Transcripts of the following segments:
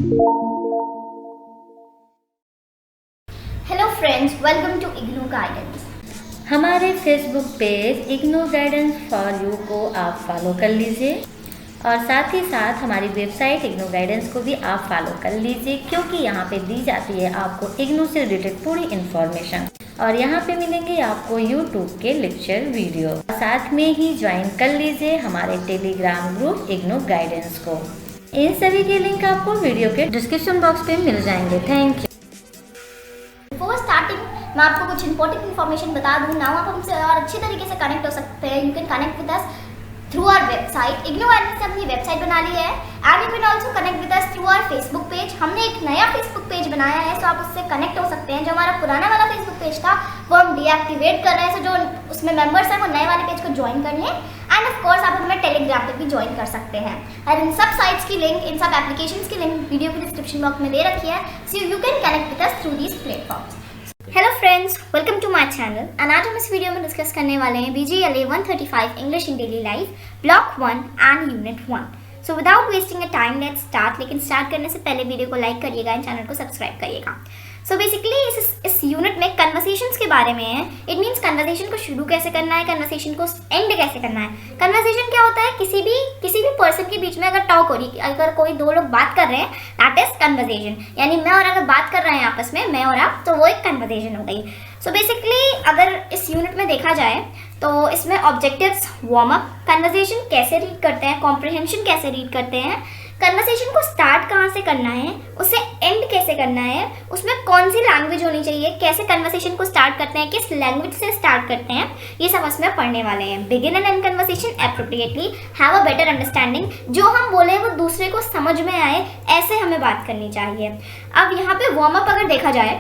Hello friends, welcome to IGNOU guidance. हमारे Facebook page IGNOU guidance for you को आप follow कर लीजिए और साथ ही साथ हमारी वेबसाइट इग्नू गाइडेंस को भी आप फॉलो कर लीजिए, क्योंकि यहाँ पे दी जाती है आपको इग्नू से रिलेटेड पूरी इन्फॉर्मेशन और यहाँ पे मिलेंगे आपको यूट्यूब के लेक्चर वीडियो। साथ में ही ज्वाइन कर लीजिए हमारे टेलीग्राम ग्रुप इग्नू गाइडेंस को। इन सभी के लिंक आपको वीडियो के डिस्क्रिप्शन बॉक्स पे मिल जाएंगे। Thank you. बिफोर स्टार्टिंग मैं आपको कुछ इंपॉर्टेंट इन्फॉर्मेशन बता दूं। नाउ आप हमसे और अच्छी तरीके से कनेक्ट हो सकते हैं। You can connect with us through our website. IGNOU guidance ने अपनी वेबसाइट बना ली है and you can also connect with us through our Facebook page. हमने एक नया फेसबुक पेज बनाया है, सो आप उससे कनेक्ट हो सकते हैं। जो हमारा पुराना वाला फेसबुक पेज था वो हम डीएक्टिवेट कर रहे हैं, सो जो उसमें मेंबर्स हैं वो नए वाले पेज को ज्वाइन कर लें। एंड ऑफ कोर्स आप हमें टेलीग्राम पे भी ज्वाइन कर सकते हैं। और इन सब साइट्स की लिंक, इन सब एप्लीकेशंस की लिंक वीडियो के डिस्क्रिप्शन बॉक्स में दे रखी है, so you can connect with us through these platforms. Hello friends, welcome to my channel. And आज हम इस वीडियो में डिस्कस करने वाले हैं BGLA 135 English in daily life block 1 and unit 1। So without wasting a time let's start. लेकिन start करने से पहले वीडियो को लाइक करिएगा एंड चैनल को सब्सक्राइब करिएगा। सो बेसिकली इस यूनिट में कन्वर्सेशंस के बारे में है। इट मीन्स कन्वर्सेशन को शुरू कैसे करना है, कन्वर्सेशन को एंड कैसे करना है। कन्वर्सेशन क्या होता है? किसी भी पर्सन के बीच में अगर टॉक हो रही, अगर कोई दो लोग बात कर रहे हैं, दैट इज कन्वर्सेशन। यानी मैं और अगर बात कर रहे हैं आपस में, मैं और आप, तो वो एक कन्वर्सेशन हो गई। सो बेसिकली अगर इस यूनिट में देखा जाए तो इसमें ऑब्जेक्टिव्स, वार्म अप, कन्वर्सेशन कैसे रीड करते हैं, कॉम्प्रिहेंशन कैसे रीड करते हैं, कन्वर्सेशन को स्टार्ट कहाँ से करना है, उसे एंड कैसे करना है, उसमें कौन सी लैंग्वेज होनी चाहिए, कैसे कन्वर्सेशन को स्टार्ट करते हैं, किस लैंग्वेज से स्टार्ट करते हैं, ये सब उसमें पढ़ने वाले हैं। Begin and and conversation appropriately, have a better understanding. जो हम बोले वो दूसरे को समझ में आए, ऐसे हमें बात करनी चाहिए। अब यहाँ पे वार्म अप अगर देखा जाए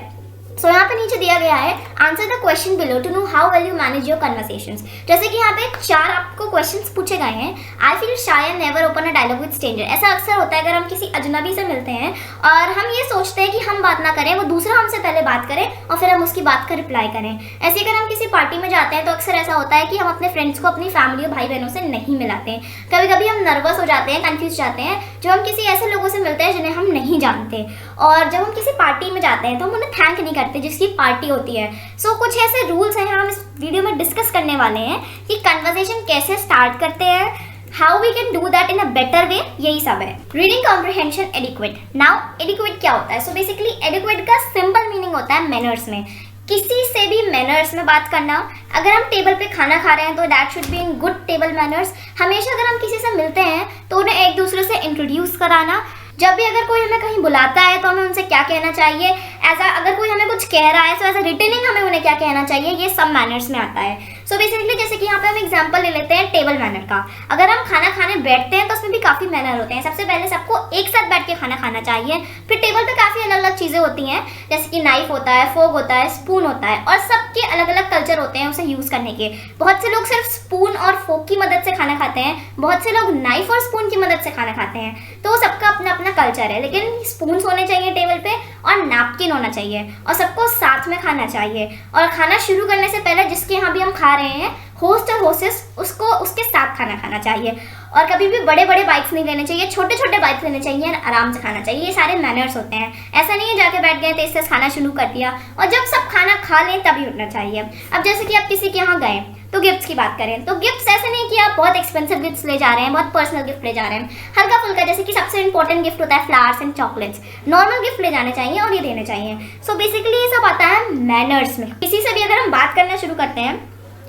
सो यहाँ पे नीचे दिया गया है, answer the question below to know how well you manage your conversations. जैसे कि यहाँ पे 4 आपको क्वेश्चंस पूछे गए हैं। I feel shy and never open a dialogue with stranger. ऐसा अक्सर होता है अगर हम किसी अजनबी से मिलते हैं और हम ये सोचते हैं कि हम बात ना करें, वो दूसरा हमसे पहले बात करें और फिर हम उसकी बात का रिप्लाई करें। ऐसे अगर हम किसी पार्टी में जाते हैं तो अक्सर ऐसा होता है कि हम अपने फ्रेंड्स को अपनी फैमिली और भाई बहनों से नहीं मिलाते हैं। कभी कभी हम नर्वस हो जाते हैं, कन्फ्यूज जाते हैं जब हम किसी ऐसे लोगों से मिलते हैं जिन्हें हम नहीं जानते। और जब हम किसी पार्टी में जाते हैं तो हम उन्हें थैंक नहीं करते जिसकी पार्टी होती है। सो कुछ ऐसे रूल्स हैं हम इस वीडियो में डिस्कस करने वाले हैं कि कन्वर्सेशन कैसे स्टार्ट करते हैं, how we can do that in a better way, यही सब है। Reading comprehension etiquette. Now etiquette क्या होता है? सो बेसिकली एडिक्वेट का सिंपल मीनिंग होता है मैनर्स में, किसी से भी मैनर्स में बात करना। अगर हम टेबल पे खाना खा रहे हैं तो that should be in good table manners. हमेशा अगर हम किसी से मिलते हैं तो उन्हें एक दूसरे से इंट्रोड्यूस कराना। जब भी अगर कोई हमें कहीं बुलाता है तो हमें उनसे क्या कहना चाहिए, ऐसा अगर कोई हमें कुछ कह रहा है तो ऐसा रिटर्निंग हमें उन्हें क्या कहना चाहिए, ये सब मैनर्स में आता है। सो बेसिकली जैसे कि यहाँ पे हम एग्जांपल ले लेते हैं टेबल मैनर का। अगर हम खाना खाने बैठते हैं तो उसमें भी काफ़ी मैनर होते हैं। सबसे पहले सबको एक साथ बैठ के खाना खाना चाहिए। फिर टेबल पे काफ़ी अलग अलग चीज़ें होती हैं, जैसे कि नाइफ होता है, फोक होता है, स्पून होता है, और सबके अलग अलग कल्चर होते हैं उसे यूज़ करने के। बहुत से लोग सिर्फ स्पून और फोक की मदद से खाना खाते हैं, बहुत से लोग नाइफ और स्पून की मदद से खाना खाते हैं। तो सबका अपना अपना कल्चर है, लेकिन स्पून्स होने चाहिए टेबल पे और नैपकिन होना चाहिए और सबको साथ में खाना चाहिए। और खाना शुरू करने से पहले जिसके यहाँ भी हम खा रहे हैं, होस्ट और होस्टेस, उसको उसके साथ खाना खाना चाहिए। और कभी भी बड़े बड़े बाइट्स नहीं लेने चाहिए, छोटे छोटे बाइट्स लेने चाहिए और आराम से खाना चाहिए। ये सारे मैनर्स होते हैं। ऐसा नहीं है जाके बैठ गए तेज तेज खाना शुरू कर दिया, और जब सब खाना खा लें तभी उठना चाहिए। अब जैसे कि आप किसी के यहाँ गए तो गिफ्ट्स की बात करें तो गिफ्ट्स ऐसे नहीं कि आप बहुत एक्सपेंसिव गिफ्ट्स ले जा रहे हैं, बहुत पर्सनल गिफ्ट ले जा रहे हैं। हल्का फुल्का, जैसे कि सबसे इंपॉर्टेंट गिफ्ट होता है flowers and chocolates, normal gift ले जाने चाहिए और ये देने चाहिए। सो बेसिकली ये सब आता है मैनर्स में। किसी से भी अगर हम बात करना शुरू करते हैं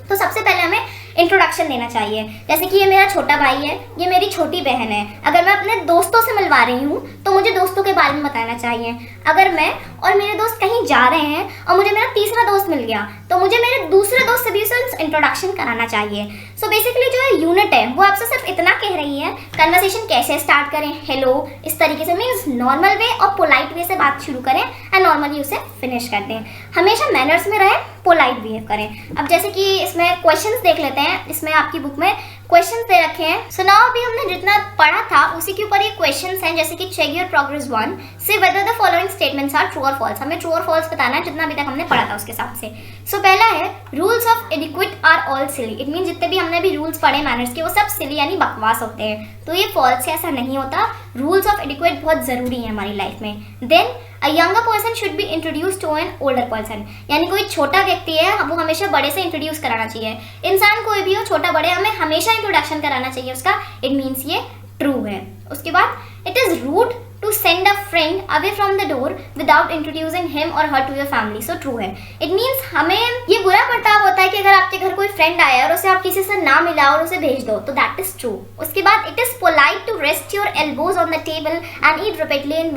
तो सबसे पहले हमें इंट्रोडक्शन देना चाहिए। जैसे कि ये मेरा छोटा भाई है, ये मेरी छोटी बहन है। अगर मैं अपने दोस्तों से मिलवा रही हूँ तो मुझे दोस्तों के बारे में बताना चाहिए। अगर मैं और मेरे दोस्त कहीं जा रहे हैं और मुझे मेरा तीसरा दोस्त मिल गया तो मुझे मेरे दूसरे दोस्त से भी उसे इंट्रोडक्शन कराना चाहिए। सो बेसिकली जो यूनिट है वो आपसे सिर्फ इतना कह रही है कन्वर्सेशन कैसे स्टार्ट करें, हेलो, इस तरीके से, मीन्स नॉर्मल वे और पोलाइट वे से बात शुरू करें एंड नॉर्मली उसे फिनिश कर दें। हमेशा मैनर्स में रहें, पोलाइट बिहेव करें। अब जैसे कि इसमें क्वेश्चंस देख लेते हैं। इसमें आपकी बुक में क्वेश्चंस दे रखे हैं। सो नाउ अभी हमने जितना पढ़ा था उसी के ऊपर ये क्वेश्चंस हैं, जैसे कि चेक योर प्रोग्रेस 1, से whether the following statements are true और फॉल्स। हमें ट्रू और फॉल्स बताना है जितना अभी तक हमने पढ़ा था उसके हिसाब से। सो पहला है rules of etiquette are all silly. It mean जितने भी हमने भी रूल्स पढ़े मैनर्स के वो सब सिली यानी बकवास होते हैं। तो ये फॉल्स है, ऐसा नहीं होता। रूल्स ऑफ एडिक्वेट बहुत ज़रूरी है हमारी लाइफ में। Then a younger person should be introduce to an older person, यानी कोई छोटा व्यक्ति है वो हमेशा बड़े से इंट्रोड्यूस कराना चाहिए। इंसान कोई भी हो, छोटा बड़े, हमें हमेशा इंट्रोडक्शन कराना चाहिए उसका। इट मीन्स ये ट्रू है। उसके बाद it is rude to send a friend away from the door without introducing him or her to your family, so true है। It means हमें ये बुरा बर्ताव होता है कि अगर आपके घर कोई फ्रेंड आया और उसे आप किसी से ना मिला और उसे भेज दो, तो that is true। उसके बाद it is polite to rest your elbows on the table and eat repeatedly in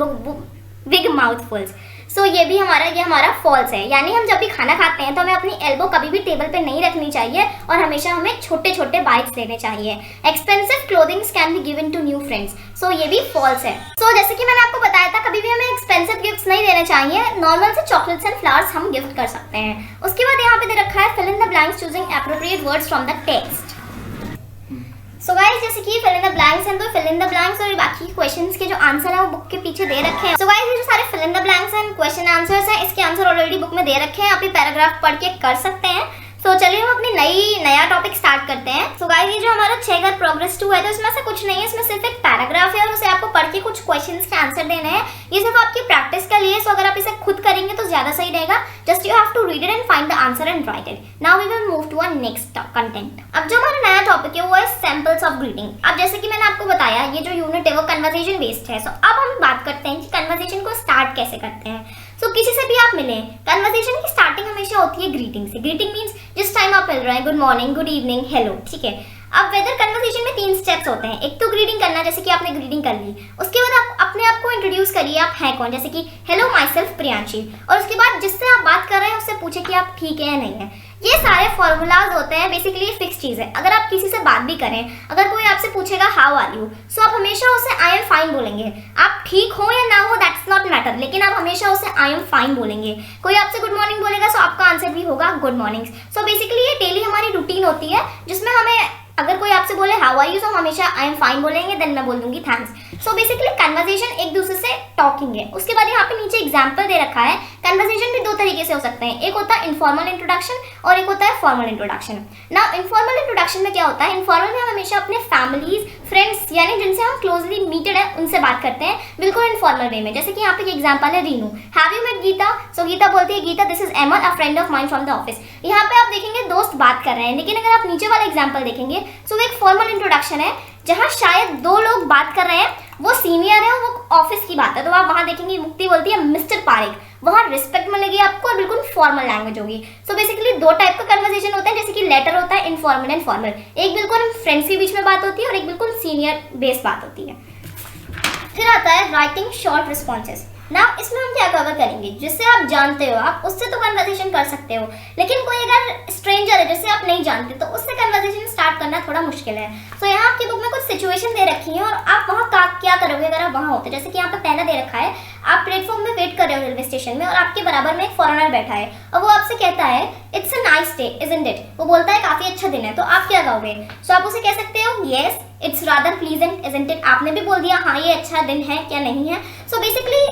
big mouthfuls। सो ये हमारा फॉल्स है, यानी हम जब भी खाना खाते हैं तो हमें अपनी एल्बो कभी भी टेबल पे नहीं रखनी चाहिए और हमेशा हमें छोटे छोटे बाइट्स लेने चाहिए। Expensive clothings can be given to new friends, so ये भी फॉल्स है। सो जैसे कि मैंने आपको बताया था, कभी भी हमें एक्सपेंसिव गिफ्ट्स नहीं देने चाहिए, नॉर्मल से चॉकलेट्स एंड फ्लावर्स हम गिफ्ट कर सकते हैं। उसके बाद यहाँ पे दे रखा है fill in the blanks choosing appropriate words from the text. So guys, जैसे कि fill in the blanks and तो फिल इन द ब्लैंक्स और बाकी क्वेश्चंस के जो आंसर है वो बुक के पीछे दे रखे हैं। सो गाइस, ये जो सारे fill in the blanks and question answers हैं, इसके आंसर ऑलरेडी बुक में दे रखे हैं, आप ये पैराग्राफ पढ़ के कर सकते हैं। सो चलिए हम अपनी नया टॉपिक स्टार्ट करते हैं। सो गाइस, ये जो हमारा 6 घर प्रोग्रेस 2 है, तो इसमें से कुछ नहीं है, इसमें सिर्फ एक पैराग्राफ है और उसे आपको पढ़ के कुछ क्वेश्चंस के आंसर देने हैं। ये सिर्फ आपकी प्रैक्टिस के लिए, सो अगर आप इसे खुद करेंगे तो ज्यादा सही रहेगा। Just you have to read it and find the answer and write it. Now we will move to our next content. अब जो हमारा नया टॉपिक है वो है सैंपल्स ऑफ ग्रीटिंग। अब जैसे कि मैंने आपको बताया, ये जो यूनिट है वो कन्वर्सेशन बेस्ड है। सो अब हम बात करते हैं कि कन्वर्सेशन को स्टार्ट कैसे करते हैं। सो किसी से भी आप मिलें, कन्वर्सेशन की स्टार्टिंग हमेशा होती है ग्रीटिंग से। ग्रीटिंग मीन्स जिस टाइम आप मिल रहे हैं, good morning, good evening, hello, ठीक है। अब वेदर कन्वर्सेशन में 3 स्टेप्स होते हैं। एक तो ग्रीटिंग करना, जैसे कि आपने ग्रीटिंग कर ली। उसके बाद आप अपने आप को इंट्रोड्यूस करिए, आप हैं कौन, जैसे कि हेलो माई सेल्फ प्रियांशी। और उसके बाद जिससे आप बात कर रहे हैं उससे पूछे कि आप ठीक है या नहीं है। ये सारे फॉर्मूलाज होते हैं, बेसिकली ये फिक्स चीज़ है। अगर आप किसी से बात भी करें, अगर कोई आपसे पूछेगा हाउ आर यू, सो आप हमेशा उसे आई एम फाइन बोलेंगे। आप ठीक हो या ना हो दैट्स नॉट मैटर, लेकिन आप हमेशा उसे आई एम फाइन बोलेंगे। कोई आपसे गुड मॉर्निंग बोलेगा, सो आपका आंसर भी होगा गुड मॉर्निंग। सो बेसिकली ये डेली हमारी रूटीन होती है, जिसमें हमें अगर कोई आपसे बोले हाउ आर यू, तो हमेशा आई एम फाइन बोलेंगे, देन मैं बोल दूंगी थैंक्स। सो बेसिकली कन्वर्सेशन एक दूसरे से टॉकिंग है। उसके बाद यहाँ पे नीचे एग्जाम्पल दे रखा है। कन्वर्सेशन भी 2 तरीके से हो सकते हैं, एक होता है इनफॉर्मल इंट्रोडक्शन और एक होता है फॉर्मल इंट्रोडक्शन। ना इनफॉर्मल इंट्रोडक्शन में क्या होता है, इनफॉर्मल में हम हमेशा अपने फैमिलीज, फ्रेंड्स, यानी जिनसे हम क्लोजली मीटेड है उनसे बात करते हैं, बिल्कुल इनफॉर्मल वे में। जैसे कि यहाँ पे एग्जाम्पल है Reenu, have you met Geeta? So Geeta बोलती है Geeta this is Aman, a friend of mine from the office. यहाँ पे आप देखेंगे दोस्त बात कर रहे हैं, लेकिन अगर आप नीचे वाला एग्जाम्पल देखेंगे सो वो एक फॉर्मल इंट्रोडक्शन है, जहाँ शायद 2 लोग बात कर रहे हैं, वो सीनियर है, वो ऑफिस की बात है, तो आप वहाँ देखेंगे मुक्ति बोलती है मिस्टर पारिक, वहाँ रिस्पेक्ट मिलेगी आपको और बिल्कुल फॉर्मल लैंग्वेज होगी। सो बेसिकली 2 टाइप का कन्वर्सेशन होता है, जैसे कि लेटर होता है इनफॉर्मल एंड फॉर्मल। एक बिल्कुल फ्रेंड्स के बीच में बात होती है और एक बिल्कुल सीनियर बेस बात होती है। फिर आता है राइटिंग शॉर्ट रिस्पॉन्सेस। ना इसमें हम क्या कवर करेंगे, जिससे आप जानते हो आप उससे तो कन्वर्सेशन कर सकते हो, लेकिन कोई अगर स्ट्रेंजर है जिससे आप नहीं जानते तो उससे कन्वर्सेशन स्टार्ट करना थोड़ा मुश्किल है। सो यहाँ आपकी बुक में कुछ सिचुएशन दे रखी है और आप वहाँ क्या करोगे अगर आप वहाँ होते। जैसे कि यहाँ पे पहला दे रखा है, आप प्लेटफॉर्म में वेट कर रहे हो रेलवे स्टेशन में और आपके बराबर में एक फॉरेनर बैठा है और वो आपसे कहता है it's a nice day isn't it. वो बोलता है काफी अच्छा दिन है, तो आप क्या कहोगे? सो आप उसे कह सकते हो yes it's rather pleasant isn't it. आपने भी बोल दिया हाँ ये अच्छा दिन है क्या नहीं है। सो बेसिकली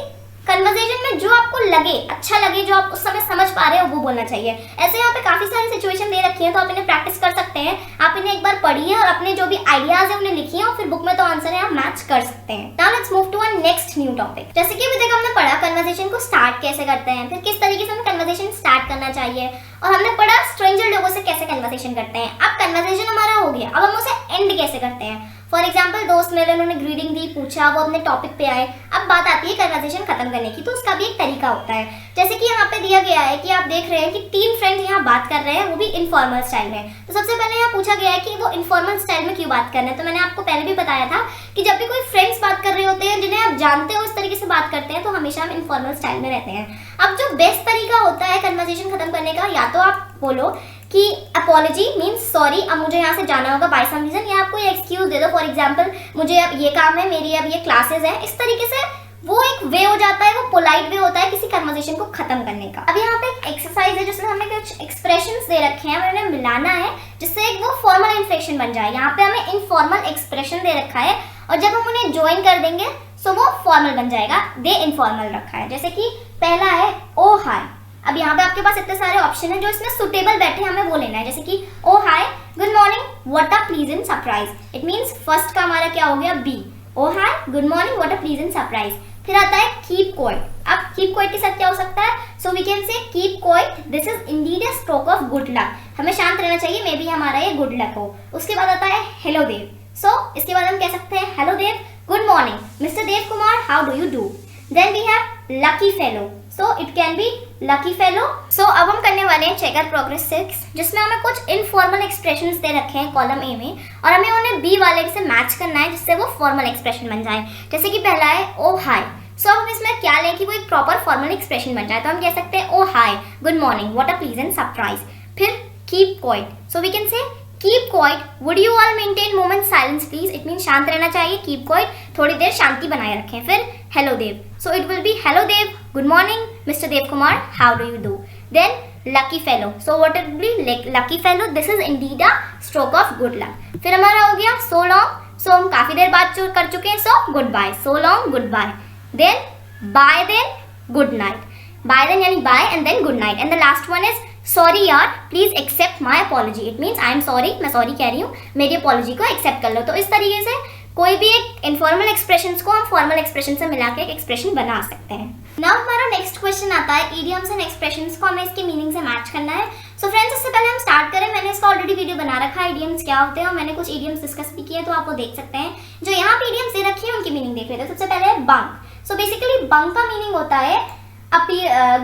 कन्वर्सेशन में जो आपको लगे, अच्छा लगे, जो आप उस समय समझ पा रहे हो वो बोलना चाहिए। ऐसे यहाँ पे काफी सारी सिचुएशन दे रखी है, तो आप इन्हें प्रैक्टिस कर सकते हैं। आप इन्हें एक बार पढ़िए और अपने जो भी आइडियाज है उन्हें लिखिए और फिर बुक में तो आंसर है आप मैच कर सकते हैं। Now let's move to our next new topic. जैसे कि अभी तक हमने पढ़ा कन्वर्सेशन को स्टार्ट कैसे करते हैं, फिर किस तरीके से हमें कन्वर्सेशन स्टार्ट करना चाहिए, और हमने पढ़ा स्ट्रेंजर लोगों से कैसे कन्वर्सेशन करते हैं। अब कन्वर्सेशन हमारा हो गया, अब हम उसे एंड कैसे करते हैं। फॉर एग्जाम्पल दोस्त मिले, उन्होंने ग्रीटिंग दी, पूछा, वो अपने टॉपिक पे आए। अब बात आती है कन्वर्सेशन खत्म करने की, तो उसका भी एक तरीका होता है। जैसे कि यहाँ पे दिया गया है कि आप देख रहे हैं कि 3 फ्रेंड्स यहाँ बात कर रहे हैं, वो भी इनफॉर्मल स्टाइल में। तो सबसे पहले यहाँ पूछा गया है कि वो इनफॉर्मल स्टाइल में क्यों बात कर रहे हैं। तो मैंने आपको पहले भी बताया था कि जब भी कोई फ्रेंड्स बात कर रहे होते हैं जिन्हें आप जानते हो, इस तरीके से बात करते हैं, तो हमेशा हम इनफॉर्मल स्टाइल में रहते हैं। अब जो बेस्ट तरीका होता है कन्वर्सेशन खत्म करने का, या तो आप बोलो कि अपॉलॉजी मीन्स सॉरी, अब मुझे यहाँ से जाना होगा बाय सम रीजन, या आप कोई एक्सक्यूज दे दो। फॉर एग्जाम्पल मुझे अब ये काम है, मेरी अब ये क्लासेस है। इस तरीके से वो एक वे हो जाता है, वो पोलाइट वे होता है किसी कन्वर्सेशन को खत्म करने का। अब यहाँ पे एक एक्सरसाइज है जिसमें हमें कुछ एक्सप्रेशंस दे रखे हैं, उन्हें मिलाना है जिससे एक वो फॉर्मल इन्फ्लेक्शन बन जाए। यहाँ पे हमें इनफॉर्मल एक्सप्रेशन दे रखा है और जब हम उन्हें ज्वाइन कर देंगे सो वो फॉर्मल बन जाएगा। दे इनफॉर्मल रखा है, जैसे कि पहला है ओ हाय। अब यहाँ पे आपके पास इतने सारे ऑप्शन है जो इसमें सुटेबल बैठे, हमें वो लेना है। जैसे कि oh hi, good morning, what a pleasant surprise. It means first का हमारा क्या हो गया, B. Oh hi, good morning, what a pleasant surprise. फिर आता है कीप क्वाइट। अब कीप क्वाइट के साथ क्या हो सकता है, so we can say keep quiet, this is indeed a stroke of good luck. हमें शांत रहना चाहिए, मे बी हमारा ये गुड लक हो। उसके बाद आता है हेलो देव। सो इसके बाद हम कह सकते हैं hello Dev, good morning mister Dev Kumar, how do you do. Then we have lucky fellow, so it can be lucky fellow. So अब हम करने वाले हैं चेकर प्रोग्रेस 6, जिसमें हमें कुछ इनफॉर्मल एक्सप्रेशंस दे रखे हैं कॉलम ए में, और हमें उन्हें बी वाले से मैच करना है जिससे वो फॉर्मल एक्सप्रेशन बन जाए। जैसे कि पहला है ओ हाय। सो अब हम इसमें क्या लें कि वो एक प्रॉपर फॉर्मल एक्सप्रेशन बन जाए। तो हम कह सकते हैं oh hi, good morning, what a pleasant surprise. फिर keep quiet, so we can say keep quiet, would you all maintain moment silence please. It mean शांत रहना चाहिए, कीप क्वाइट, थोड़ी देर शांति बनाए रखें। फिर hello Dev, so it will be hello Dev, good morning mister Dev Kumar, how do you do. Then lucky fellow, so what it will be lucky fellow, this is indeed a stroke of good luck. फिर हमारा हो गया so long, सो हम काफी देर बात कर चुके हैं, so good bye, so long, good bye. Then bye, then good night. Bye then यानी bye and then good night. And the last one is sorry यार, please accept my apology. It means I am sorry, मैं sorry कह रही हूँ, मेरी apology को accept कर लो। तो इस तरीके से कोई भी एक इनफॉर्मल एक्सप्रेशंस को हम फॉर्मल एक्सप्रेशन से मिला के एक एक्सप्रेशन बना सकते हैं। नाउ हमारा नेक्स्ट क्वेश्चन आता है इडियम्स एंड एक्सप्रेशंस को हमें इसके मीनिंग से मैच करना है। सो फ्रेंड्स, इससे पहले हम स्टार्ट करें, मैंने इसका ऑलरेडी वीडियो बना रखा है इडियम्स क्या होते हैं, और मैंने कुछ इडियम्स डिस्कस भी किए, तो आप वो देख सकते हैं। जो यहाँ पे इडियम्स दे रखी है उनकी मीनिंग देख लेते हैं। सबसे पहले है बंक। सो बेसिकली बंक का मीनिंग होता है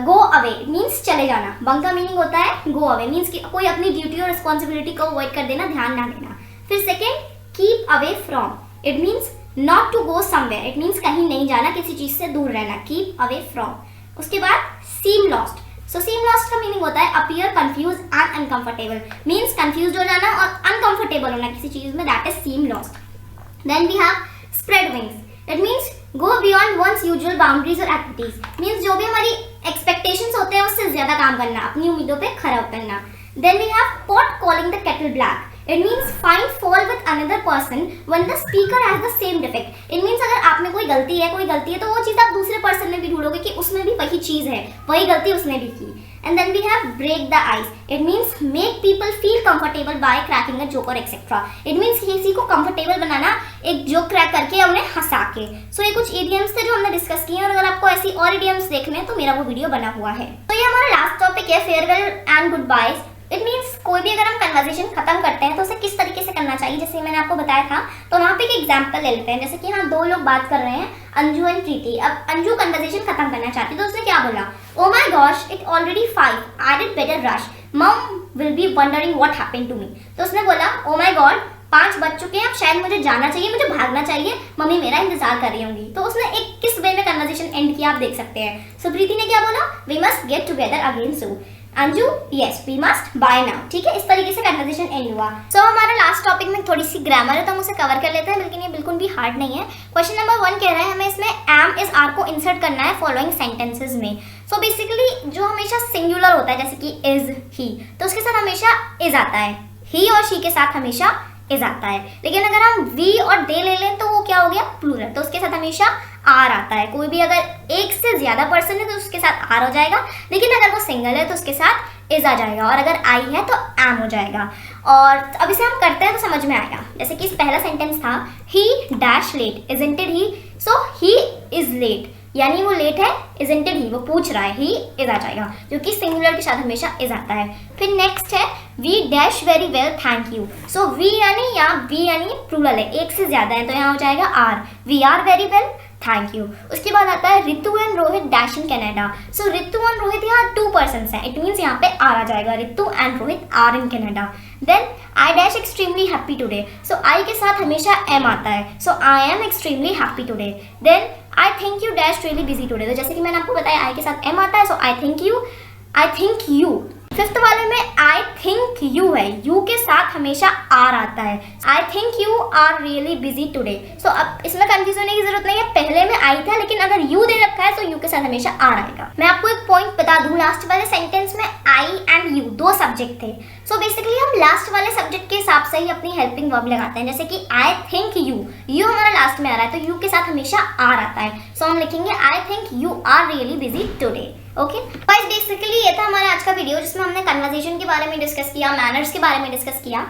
गो अवे, मीन्स चले जाना। बंक का मीनिंग होता है गो अवे, मीन्स कि कोई अपनी ड्यूटी और रिस्पॉन्सिबिलिटी को अवॉइड कर देना, ध्यान ना देना। फिर second, keep away from. It means not to go somewhere, it means कहीं नहीं जाना, किसी चीज से दूर रहना, कीप अवे फ्रॉम। उसके बाद seem lost. So seem lost का मीनिंग होता है appear confuse and uncomfortable, means confuse हो जाना और अनकंफर्टेबल होना किसी चीज में, that is seem lost. Then we have spread wings. It means go beyond one's usual boundaries और एक्टिविटीज, मीन्स जो भी हमारी एक्सपेक्टेशंस होते हैं उससे ज्यादा काम करना, अपनी उम्मीदों पे खरा उतरना। Then we have pot calling the kettle black. It means find fault with another person when the speaker has the same defect. It means अगर आप में कोई गलती है तो वो चीज़ आप दूसरे पर्सन में भी ढूंढोगे कि उसमें भी वही चीज़ है, वही गलती उसने भी की। And then we have break the ice. It means make people feel comfortable by cracking a joke or etc. It means किसी को comfortable बनाना, एक जोक क्रैक करके उन्हें हंसा के। So ये कुछ idioms थे जो हमने डिस्कस किए हैं, और अगर आपको ऐसी और idioms देखने हैं तो मेरा वो वीडियो बना हुआ है। तो ये हमारा लास्ट टॉपिक है farewell and goodbye. It means कोई भी अगर हम कन्वर्सेशन खत्म करते हैं तो उसे किस तरीके से करना चाहिए, जैसे मैंने आपको बताया था। तो वहाँ पे एक एग्जांपल ले लेते हैं, जैसे कि हाँ दो लोग बात कर रहे हैं, अंजू एंड प्रीति। अब अंजू कन्वर्सेशन खत्म करना चाहती है, तो उसने क्या बोला, oh my gosh it already 5, I did better rush, mum will be wondering what happened to me. तो उसने बोला ओ माय गॉड 5 बज चुके हैं, अब शायद मुझे जाना चाहिए, मुझे भागना चाहिए, मम्मी मेरा इंतजार कर रही होंगी। तो उसने एक किस वे में कन्वर्सेशन एंड किया आप देख सकते हैं। सो प्रीति ने क्या बोला, we must get together again soon. Anju yes we must bye now. ठीक है, इस तरीके से कन्वर्सेशन एंड हुआ। सो हमारा लास्ट टॉपिक में थोड़ी सी ग्रामर है तो हम उसे कवर कर लेते हैं, लेकिन ये बिल्कुल भी हार्ड नहीं है। क्वेश्चन नंबर 1 कह रहा है हमें इसमें एम इज आर को इंसर्ट करना है फॉलोइंग सेंटेंसेज में। सो बेसिकली जो हमेशा सिंगुलर होता है, जैसे कि इज ही, तो उसके साथ हमेशा इज आता है, ही और शी के साथ हमेशा इज आता है। लेकिन अगर हम वी और दे ले लें तो वो क्या हो गया, प्लूरल, तो उसके साथ हमेशा आर आता है। कोई भी अगर एक से ज्यादा पर्सन है तो उसके साथ आर हो जाएगा, लेकिन अगर वो सिंगल है तो उसके साथ इज आ जाएगा, और अगर आई है तो एम हो जाएगा। और अब इसे हम करते हैं तो समझ में आएगा। जैसे कि इस पहला सेंटेंस था he dash late, isn't it he, so he is late, यानी वो लेट है, इजंट इट ही, वो पूछ रहा है, ही इज आ जाएगा, जो कि सिंगुलर के साथ हमेशा इज आता है। फिर नेक्स्ट है we dash very well thank you. So we यानी यहाँ वी यानी प्लूरल है, एक से ज्यादा है, तो यहाँ हो जाएगा are, we are very well thank you. उसके बाद आता है Ritu and Rohit dash in Canada. So Ritu and Rohit यहाँ 2 पर्सन्स हैं, इट मीन्स यहाँ पे आर आ जाएगा, Ritu and Rohit are in Canada. Then I dash extremely happy today. So I के साथ हमेशा एम आता है, so I am extremely happy today. Then I think you dash really busy today. तो जैसे कि मैंने आपको बताया आई के साथ एम आता है, so I think you. Fifth वाले में आई थिंक यू है, यू के साथ हमेशा आर आता है, I think you are really busy today. So अब इसमें कंफ्यूज होने की जरूरत नहीं है, पहले में आई था, लेकिन अगर यू दे रखा है तो यू के साथ हमेशा आर आएगा। मैं आपको एक पॉइंट बता दूं, लास्ट वाले सेंटेंस में आई एंड यू 2 सब्जेक्ट थे, सो बेसिकली हम लास्ट वाले सब्जेक्ट के हिसाब से ही अपनी हेल्पिंग वर्ब लगाते हैं, जैसे कि आई थिंक यू हमारा लास्ट में आ रहा है तो यू के साथ हमेशा आर आता है, सो हम लिखेंगे I think you are really busy today. Okay guys, basically ये था हमारा आज का वीडियो जिसमें हमने कन्वर्सेशन के बारे में डिस्कस किया, मैनर्स के बारे में डिस्कस किया।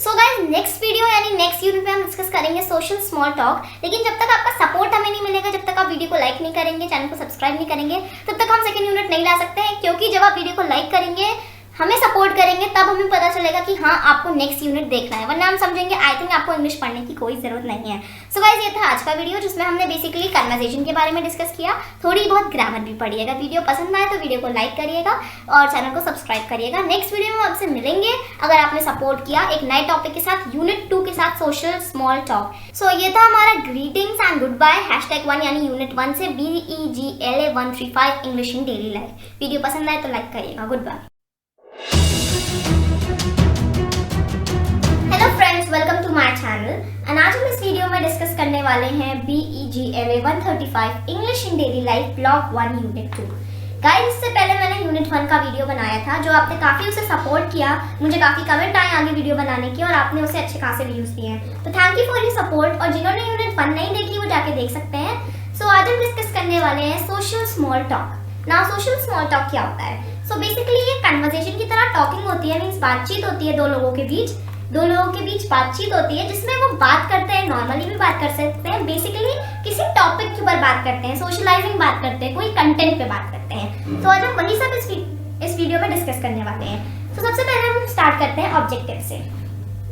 सो गाइस, नेक्स्ट वीडियो यानी नेक्स्ट यूनिट में हम डिस्कस करेंगे सोशल स्मॉल टॉक। लेकिन जब तक आपका सपोर्ट हमें नहीं मिलेगा, जब तक आप वीडियो को लाइक नहीं करेंगे, चैनल को सब्सक्राइब नहीं करेंगे, तब तक हम सेकंड यूनिट नहीं ला सकते हैं। क्योंकि जब आप वीडियो को लाइक करेंगे, हमें सपोर्ट करेंगे, तब हमें पता चलेगा कि हाँ आपको नेक्स्ट यूनिट देखना है, वरना हम समझेंगे आई थिंक आपको इंग्लिश पढ़ने की कोई ज़रूरत नहीं है। सो गाइस, ये था आज का वीडियो जिसमें हमने बेसिकली कन्वर्सेशन के बारे में डिस्कस किया, थोड़ी बहुत ग्रामर भी पढ़ी। अगर वीडियो पसंद आए तो वीडियो को लाइक करिएगा और चैनल को सब्सक्राइब करिएगा। नेक्स्ट वीडियो में आपसे मिलेंगे अगर आपने सपोर्ट किया एक नए टॉपिक के साथ, यूनिट 2 के साथ सोशल स्मॉल टॉक। सो ये था हमारा ग्रीटिंग्स एंड गुड बाय #1 यानी यूनिट 1 से BEGLA135 English in daily life. Video पसंद आए तो लाइक करिएगा। Goodbye. Hello friends, welcome to my channel and आज हम इस वीडियो में डिस्कस करने वाले हैं BEGLA135 English in daily life block 1 unit 2। Guys, इससे पहले मैंने यूनिट 1 का वीडियो बनाया था जो आपने काफ़ी उसे सपोर्ट किया, मुझे काफ़ी कमेंट आए आगे वीडियो बनाने के और आपने उसे अच्छे खासे व्यूज़ दिए हैं, तो thank you for your support. और जिन्होंने यूनिट 1 नहीं देखी वो जाके देख सकते हैं। सो आज हम डिस्कस करने वाले हैं सोशल स्मॉल टॉक। ना सोशल स्मॉल टॉक क्या होता है? सो बेसिकली ये कन्वर्सेशन की तरह टॉकिंग होती है, मीन्स बातचीत होती है दो लोगों के बीच बातचीत होती है जिसमें वो बात करते हैं, नॉर्मली भी बात कर सकते हैं, बेसिकली किसी टॉपिक के ऊपर बात करते हैं, सोशलाइजिंग बात करते हैं, कोई कंटेंट पे बात करते हैं। तो आज हम वही सब इस वीडियो में डिस्कस करने वाले हैं। तो सबसे पहले हम स्टार्ट करते हैं ऑब्जेक्टिव से।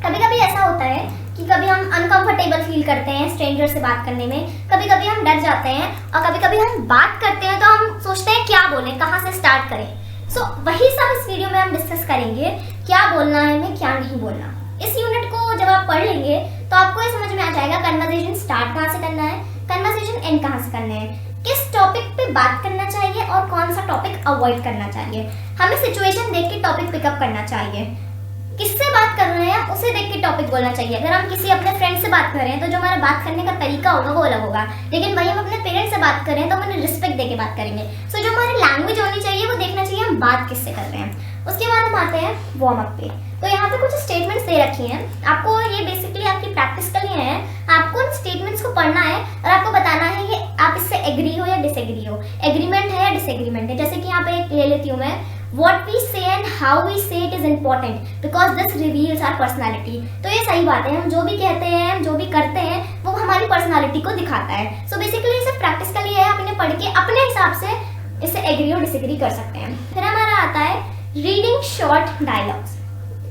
कभी कभी ऐसा होता है कि कभी हम अनकंफर्टेबल फील करते हैं स्ट्रेंजर से बात करने में, कभी कभी हम डर जाते हैं और कभी कभी हम बात करते हैं तो हम सोचते हैं क्या बोलें, कहाँ से स्टार्ट करें। सो वही सब इस वीडियो में हम डिस्कस करेंगे, क्या बोलना है हमें, क्या नहीं बोलना। इस यूनिट को जब आप पढ़ लेंगे तो आपको ये समझ में आ जाएगा कन्वर्सेशन स्टार्ट कहाँ से करना है, कन्वर्सेशन एंड कहाँ से करना है, किस टॉपिक पे बात करना चाहिए और कौन सा टॉपिक अवॉइड करना चाहिए। हमें सिचुएशन देख के टॉपिक पिकअप करना चाहिए, किससे बात कर रहे हैं उसे देख के टॉपिक बोलना चाहिए। अगर हम किसी अपने फ्रेंड से बात कर रहे हैं तो जो हमारा बात करने का तरीका होगा वो अलग होगा, लेकिन वही हम अपने पेरेंट्स से बात कर रहे हैं तो हम उन्हें रिस्पेक्ट देके बात करेंगे। सो जो हमारी लैंग्वेज होनी चाहिए वो देखना चाहिए हम बात किससे कर रहे हैं। उसके बाद हम आते हैं वार्म अप पे। तो यहाँ पे कुछ स्टेटमेंट्स दे रखी हैं, आपको ये बेसिकली आपकी प्रैक्टिस के लिए है। आपको इन स्टेटमेंट्स को पढ़ना है और आपको बताना है कि आप इससे एग्री हो या डिसएग्री हो, एग्रीमेंट है या डिसएग्रीमेंट है। जैसे कि यहाँ पे एक ले लेती हूँ मैं, What we say and how we say it is important because this reveals our personality। तो ये सही बात है, हम जो भी कहते हैं, हम जो भी करते हैं वो हमारी पर्सनालिटी को दिखाता है। सो बेसिकली इसे प्रैक्टिस के लिए है, आप इन्हें पढ़ के अपने हिसाब से इससे एग्री और डिसएग्री कर सकते हैं। फिर हमारा आता है रीडिंग शॉर्ट डायलॉग्स।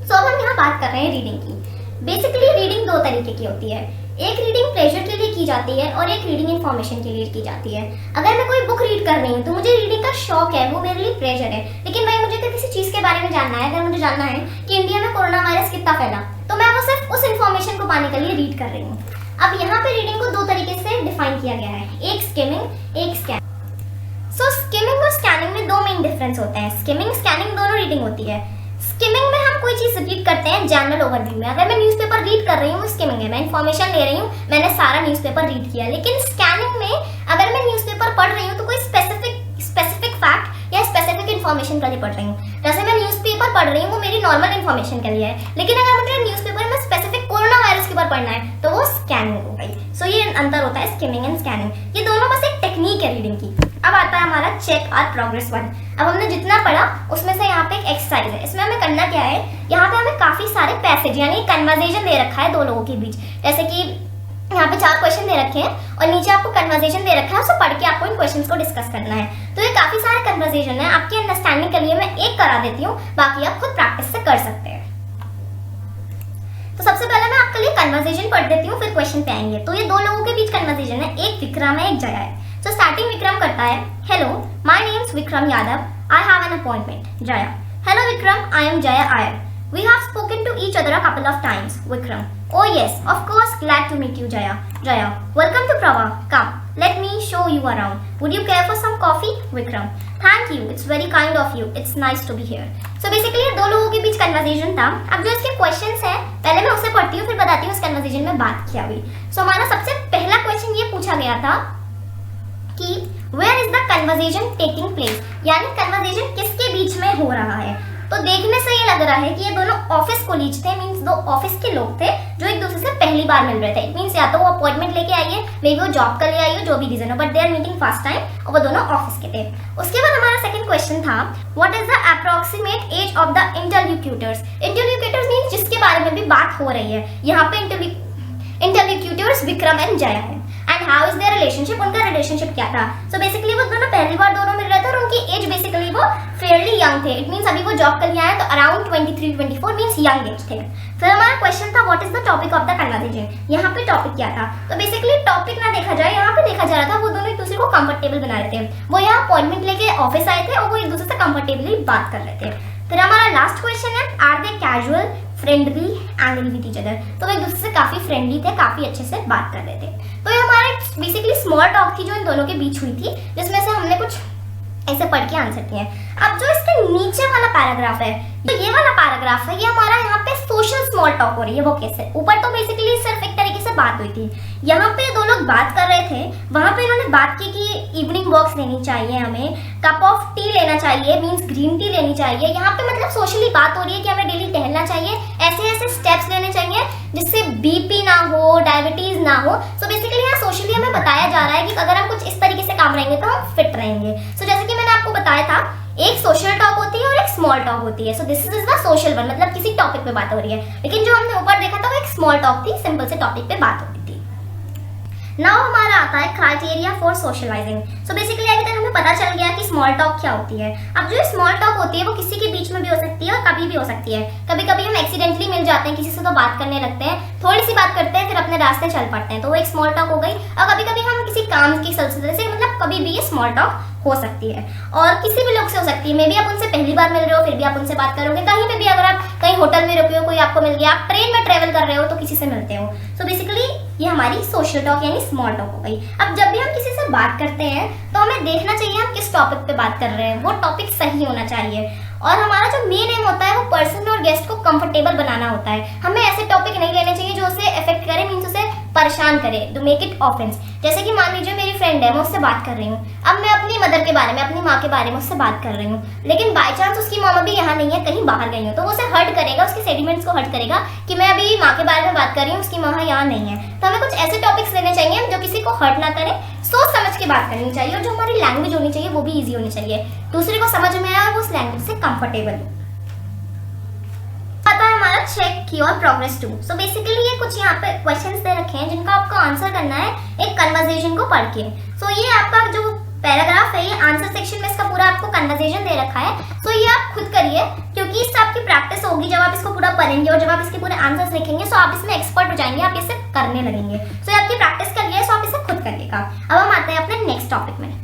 सो अब हम यहाँ बात कर रहे हैं रीडिंग की। बेसिकली रीडिंग दो तरीके की होती है, एक रीडिंग प्लेजर के लिए की जाती है और एक रीडिंग इन्फॉर्मेशन के लिए की जाती है। अगर मैं कोई बुक रीड कर रही हूँ तो मुझे रीडिंग का शौक है, वो मेरे लिए प्लेजर है। लेकिन भाई मुझे किसी चीज़ के बारे में जानना है, अगर मुझे जानना है कि इंडिया में कोरोना वायरस कितना फैला, तो मैं वो सिर्फ उस इन्फॉर्मेशन को पाने के लिए रीड कर रही हूँ। अब यहाँ पे रीडिंग को दो तरीके से डिफाइन किया गया है, एक स्किमिंग, एक स्कैनिंग। सो स्किमिंग और स्कैनिंग में दो मेन डिफरेंस होते हैं। स्किमिंग स्कैनिंग दोनों रीडिंग होती है। स्किमिंग में हम कोई चीज़ रीड करते हैं जनरल ओवरव्यू में। अगर मैं न्यूज़पेपर रीड कर रही हूँ स्किमिंग है, मैं इन्फॉर्मेशन ले रही हूँ, मैंने सारा न्यूज़पेपर रीड किया। लेकिन स्कैनिंग में अगर मैं न्यूज़पेपर पढ़ रही हूँ तो कोई स्पेसिफिक फैक्ट या स्पेसिफिक इन्फॉर्मेशन के लिए पढ़ रही हूँ। जैसे मैं न्यूज़पेपर पढ़ रही हूँ वो मेरी नॉर्मल इन्फॉर्मेशन के लिए है, लेकिन अगर मुझे न्यूज़पेपर में स्पेसिफिक कोरोना वायरस के ऊपर पढ़ना है तो वो स्कैनिंग हो गई। सो ये अंतर होता है स्किमिंग एंड स्कैनिंग। ये दोनों बस एक टेक्निक है रीडिंग की। अब आता है हमारा चेक आवर प्रोग्रेस 1। अब हमने जितना पढ़ा उसमें से यहाँ पे एक एक्सरसाइज है। इसमें हमें करना क्या है, यहाँ पे हमें काफी सारे पैसेज यानी कन्वर्सेशन दे रखा है दो लोगों के बीच। जैसे कि यहाँ पे 4 क्वेश्चन दे रखे हैं और नीचे आपको कन्वर्सेशन दे रखा है, उसे पढ़ के आपको इन क्वेश्चंस को डिस्कस करना है। तो ये काफी सारे कन्वर्सेशन है, आपकी अंडरस्टैंडिंग के लिए मैं एक करा देती हूँ, बाकी आप खुद प्रैक्टिस से कर सकते हैं। तो सबसे पहले मैं आपके लिए कन्वर्सेशन पढ़ देती हूँ, फिर क्वेश्चन पे आएंगे। तो ये दो लोगों के बीच कन्वर्सेशन है, एक विक्रम है, एक जया है। So starting विक्रम करता है, hello my name is Vikram Yadav, I have an appointment. Jaya, hello Vikram, I am Jaya Iyer, we have spoken to each other a couple of times. Vikram, oh yes, of course, glad to meet you, Jaya. Jaya, welcome to Prava. Come, let me show you around. Would you care for some coffee? Vikram, thank you. It's very kind of you. It's nice to be here. So basically ये दो लोगों के बीच conversation था। अब जो इसके questions हैं, पहले मैं उसे पढ़ती हूँ, फिर बताती हूँ इस कन्वर्सेशन में बात क्या हुई। So हमारा सबसे पहला क्वेश्चन ये पूछा गया था कि where is the conversation taking place? यानी कन्वर्सेशन किसके बीच में हो रहा है। तो देखने से ये लग रहा है कि ये दोनों ऑफिस कोलीज थे, मींस दो ऑफिस के लोग थे जो एक दूसरे से पहली बार मिल रहे थे। इट मींस या तो वो अपॉइंटमेंट लेके आई है, मे बी वो जॉब कर ले आई हो, जो भी रीजन हो, but they are meeting first time और वो दोनों ऑफिस के थे। उसके बाद हमारा सेकंड क्वेश्चन था what is the approximate age of the interlocutors. Interlocutors means जिसके बारे में भी बात हो रही है। यहाँ पे इंटरलोक्यूटर्स विक्रम एंड जया है। And how is their relationship, उनका रिलेशनशिप क्या था। सो बेसिकली वो दोनों पहली बार दोनों मिल रहे थे और उनकी एज बेसिकली वो फेयरली यंग थे। इट मींस अभी वो जॉब कर लिया है तो अराउंड 23-24 मींस यंग एज थे। फिर हमारा क्वेश्चन था what is the topic of the conversation. यहाँ पे टॉपिक क्या था, तो बेसिकली टॉपिक ना देखा जाए, यहाँ पे देखा जा रहा था वो दोनों एक दूसरे को कंफर्टेबल बना रहे थे। वो यहाँ अपॉइंटमेंट लेके ऑफिस आए थे और वो एक दूसरे से कंफर्टेबली बात कर रहे थे। फिर हमारा लास्ट क्वेश्चन है are they casual friendly angry with each other. तो वो एक दूसरे से काफी फ्रेंडली थे, काफी अच्छे से बात कर रहे थे। तो ये हमारे बेसिकली स्मॉल टॉक थी जो इन दोनों के बीच हुई थी, जिसमें से हमने कुछ ऐसे पढ़ के आंसर किए। अब जो इसके नीचे वाला पैराग्राफ है, तो ये वाला पैराग्राफ है, ये हमारा यहाँ पे सोशल स्मॉल टॉक हो रही है। वो कैसे, ऊपर तो बेसिकली सिर्फ एक तरीके से बात हुई थी, यहाँ पे दो लोग बात कर रहे थे, वहां पे इन्होंने बात की कि इवनिंग वॉक्स लेनी चाहिए, हमें कप ऑफ टी लेना चाहिए, मींस ग्रीन टी लेनी चाहिए। यहाँ पे मतलब सोशली बात हो रही है कि हमें डेली टहलना चाहिए, ऐसे ऐसे स्टेप्स लेने चाहिए जिससे बीपी ना हो, डायबिटीज ना हो। सो बेसिकली यहाँ सोशली हमें बताया जा रहा है कि अगर हम कुछ इस तरीके से काम रहेंगे तो हम फिट रहेंगे। सो जैसे कि मैंने आपको बताया था, एक सोशल टॉक होती है और एक स्मॉल टॉक होती है। So this is the social one, मतलब किसी टॉपिक पे बात हो रही है। लेकिन जो हमने ऊपर देखा था वो एक स्मॉल टॉक थी, सिंपल से टॉपिक पे बात होती थी। नाउ हमारा आता है criteria for socialising. So basically अभी तक हमें पता चल गया कि स्मॉल टॉक क्या होती है। अब जो स्मॉल टॉक होती है वो किसी के बीच में भी हो सकती है और कभी भी हो सकती है। कभी कभी हम एक्सीडेंटली मिल जाते हैं किसी से, तो बात करने लगते हैं, थोड़ी सी बात करते हैं, फिर अपने रास्ते चल पड़ते हैं, तो वो एक स्मॉल टॉक हो गई। और कभी कभी हम किसी काम की सिलसिले से, मतलब कभी भी ये स्मॉल टॉक हो सकती है और किसी भी लोग से हो सकती है। मे बी आप उनसे पहली बार मिल रहे हो, फिर भी आप उनसे बात करोगे। कहीं पे भी अगर आप कहीं होटल में रुके हो, कोई आपको मिल गया, आप ट्रेन में ट्रेवल कर रहे हो तो किसी से मिलते हो। सो बेसिकली ये हमारी सोशल टॉक यानी स्मॉल टॉक हो गई। अब जब भी हम किसी से बात करते हैं तो हमें देखना चाहिए हम किस टॉपिक पे बात कर रहे हैं, वो टॉपिक सही होना चाहिए। और हमारा जो मेन एम होता है वो पर्सन और गेस्ट को कंफर्टेबल बनाना होता है। हमें ऐसे टॉपिक नहीं लेने चाहिए जो उसे अफेक्ट करे, मीन्स उसे परेशान करे, टू मेक इट ऑफेंस। जैसे कि मान लीजिए मेरी फ्रेंड है, मैं उससे बात कर रही हूँ, अब मैं अपनी मदर के बारे में, अपनी माँ के बारे में उससे बात कर रही हूँ, लेकिन बाय चांस उसकी मॉम अभी यहाँ नहीं है, कहीं बाहर गई हो, तो वो उसे हर्ट करेगा, उसके सेंटिमेंट्स को हर्ट करेगा कि मैं अभी माँ के बारे में बात कर रही हूँ, उसकी माँ यहाँ नहीं है। तो हमें कुछ ऐसे टॉपिक्स लेने चाहिए जो किसी को हर्ट ना करे, सोच समझ के बात करनी चाहिए, और जो हमारी लैंग्वेज होनी चाहिए वो भी ईजी होनी चाहिए, दूसरे को समझ में आए और वो उस लैंग्वेज से कंफर्टेबल हो। पता है हमारा चेक की और प्रोग्रेस टू। सो बेसिकली ये कुछ यहाँ पे क्वेश्चंस दे रखे हैं जिनका आपको आंसर करना है एक कन्वर्सेशन को पढ़ के। सो ये आपका जो पैराग्राफ है, ये आंसर सेक्शन में इसका पूरा आपको कन्वर्सेशन दे रखा है। सो ये आप खुद करिए, क्योंकि इससे आपकी प्रैक्टिस होगी। जब आप इसको पूरा पढ़ेंगे और जब आप इसके पूरे आंसर्स लिखेंगे, सो आप इसमें एक्सपर्ट हो जाएंगे, आप इसे करने लगेंगे। सो ये आपकी प्रैक्टिस करिए, सो आप इसे खुद करिएगा। अब हम आते हैं अपने नेक्स्ट टॉपिक में।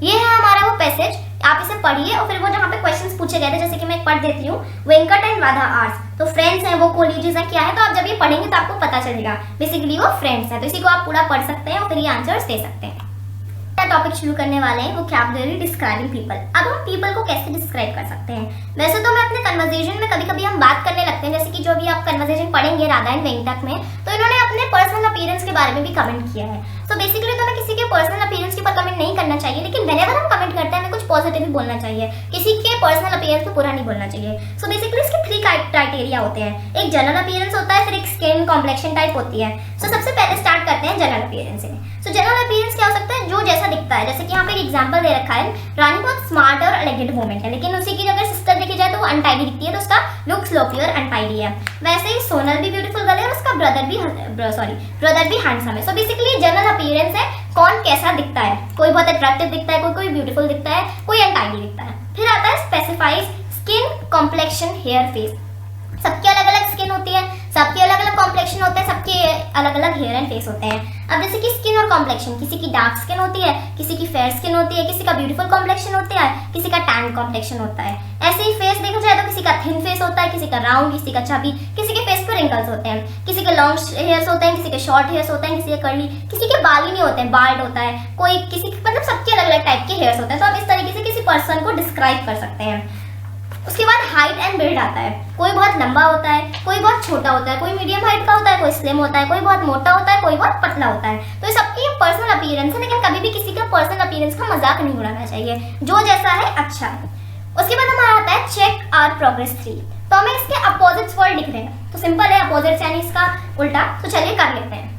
ये है हमारा वो पैसेज, आप इसे पढ़िए और फिर वो जहाँ पे क्वेश्चंस पूछे गए थे, जैसे कि मैं एक पढ़ देती हूँ, वेंकट एंड राधा आर्स, तो फ्रेंड्स हैं, वो कोलीजेस हैं, क्या है। तो आप जब ये पढ़ेंगे तो आपको पता चलेगा बेसिकली वो फ्रेंड्स हैं। तो इसी को आप पूरा पढ़ सकते हैं और फिर ये आंसर्स दे सकते हैं। टॉपिक शुरू करने वाले हैं वोकैबुलरी डिस्क्राइबिंग पीपल। अब हम पीपल को कैसे डिस्क्राइब कर सकते हैं। वैसे तो मैं अपने कन्वर्सेशन में कभी कभी हम बात करने लगते हैं, जैसे कि जो भी आप कन्वर्सेशन पढ़ेंगे राधा एंड वेंकट में, तो इन्होंने अपने पर्सनल अपीयरेंस के बारे में भी कमेंट किया है। सो बेसिकली तो हमें किसी के पर्सनल अपीयरेंस के ऊपर कमेंट नहीं करना चाहिए, लेकिन व्हेनेवर हम कमेंट करते हैं हमें कुछ पॉजिटिव भी बोलना चाहिए, किसी के पर्सनल अपीयरेंस पे बुरा नहीं बोलना चाहिए। सो बेसिकली इसके 3 क्राइटेरिया होते हैं, एक जनरल अपीयरेंस होता है, फिर एक स्किन कॉम्प्लेक्शन टाइप होती है। सो सबसे पहले स्टार्ट करते हैं जनरल अपीयरेंस से। सो जनरल अपीयरेंस क्या हो सकता है, जो जैसा दिखता है। जैसे कि यहाँ पे एक एग्जांपल दे रखा है, रानी बहुत स्मार्ट और एलिगेंट वुमन है, लेकिन उसी की अगर सिस्टर देखी जाए तो वो अनटाइडी दिखती है, तो उसका लुक स्लोपी और अनटाइडी है। वैसे ही सोनल भी ब्यूटीफुल गर्ल है और उसका ब्रदर भी हैंडसम है। सो बेसिकली जनरल अपीयरेंस है कौन कैसा दिखता है, कोई बहुत अट्रैक्टिव दिखता है, कोई ब्यूटीफुल दिखता है, कोई अनटाइडी दिखता है। फिर आता है specifies skin complexion hair face. सबकी अलग अलग स्किन होती है, सबके अलग अलग कॉम्प्लेक्शन होते हैं, सबके अलग अलग हेयर एंड फेस होते हैं। अब जैसे कि स्किन और कॉम्प्लेक्शन, किसी की डार्क स्किन होती है, किसी की फेयर स्किन होती है, किसी का ब्यूटीफुल कॉम्प्लेक्शन होता है, किसी का टैन कॉम्प्लेक्शन होता है। ऐसे ही फेस देखा जाए तो किसी का थिन फेस होता है, किसी का राउंड, किसी का चबी, किसी के फेस पर रिंकल्स होते हैं, किसी के लॉन्ग हेयर्स होते हैं, किसी के शॉर्ट हेयर्स होते हैं, किसी के कर्ली, किसी के बाल ही नहीं होते हैं, बाल्ड होता है, कोई किसी मतलब सबके अलग अलग टाइप के हेयर्स होते हैं। तो आप इस तरीके से किसी पर्सन को डिस्क्राइब कर सकते हैं। उसके बाद हाइट एंड बिल्ड आता है, कोई बहुत लंबा होता है, कोई बहुत छोटा होता है, कोई मीडियम हाइट का होता है, कोई स्लिम होता है, कोई बहुत मोटा होता है, कोई बहुत पतला होता है। तो ये सबकी पर्सनल अपीयरेंस है, लेकिन कभी भी किसी का पर्सनल अपीयरेंस का मजाक नहीं उड़ाना चाहिए, जो जैसा है अच्छा है। उसके बाद हमारा आता है चेक आवर प्रोग्रेस 3। तो हमें इसके अपोजिट्स वर्ड लिख रहे हैं, तो सिंपल है, अपोजिट्स यानी इसका उल्टा। तो चलिए कर लेते हैं।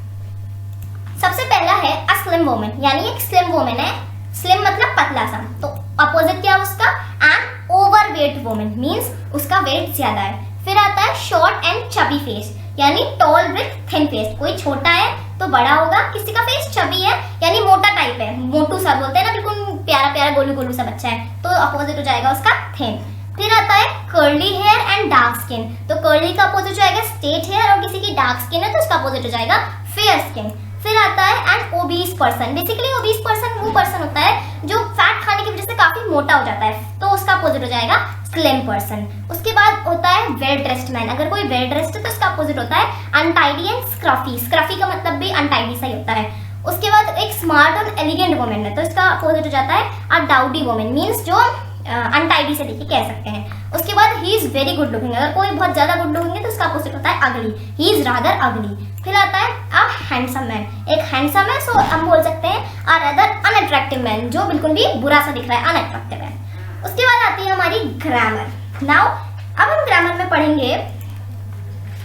सबसे पहला है अ स्लिम वुमन, यानी एक स्लिम वुमन है, स्लिम मतलब पतला सा, तो अपोजिट क्या है उसका, एन ओवरवेट वुमन, मींस उसका वेट ज्यादा है। फिर आता है शॉर्ट एंड चबी फेस, यानी टॉल विथ थिन फेस, कोई छोटा है तो बड़ा होगा, किसी का फेस चबी है यानी मोटा टाइप है, मोटू सा बोलते हैं ना, बिल्कुल प्यारा प्यारा गोलू गोलू सा बच्चा है, तो अपोजिट हो जाएगा उसका थिन। फिर आता है curly hair and dark skin, तो कर्ली का अपोजिट हो जाएगा स्ट्रेट हेयर, और किसी की डार्क स्किन है तो उसका अपोजिट हो जाएगा फेयर स्किन। फिर आता है an obese person, basically obese person वो पर्सन होता है जो फैट खाने की वजह से काफी मोटा हो जाता है, तो उसका अपोजिट हो जाएगा स्लिम पर्सन। उसके बाद होता है वेल ड्रेस्ड मैन, अगर कोई वेल ड्रेस्ड है तो उसका अपोजिट होता है अनटाइडी एंड स्क्रफी, स्क्रफी का मतलब भी अनटाइडी सा ही होता है। उसके बाद एक स्मार्ट और एलिगेंट वुमन है, तो इसका अपोजिट हो जाता है अ डाउडी वुमन, मींस जो अनटाइडी से देखिए कह सकते हैं। उसके बाद he is very good looking, अगर कोई बहुत ज्यादा गुड लुकिंग है तो उसका अपोजिट होता है अगली, ही इज रादर अगली। फिर आता है अ हैंडसम मैन, एक हैंडसम है सो हम बोल सकते हैं अ रादर अनअट्रैक्टिव मैन, जो बिल्कुल भी बुरा सा दिख रहा है, अनअट्रैक्टिव है। उसके बाद आती है हमारी ग्रामर। नाउ अब हम ग्रामर में पढ़ेंगे।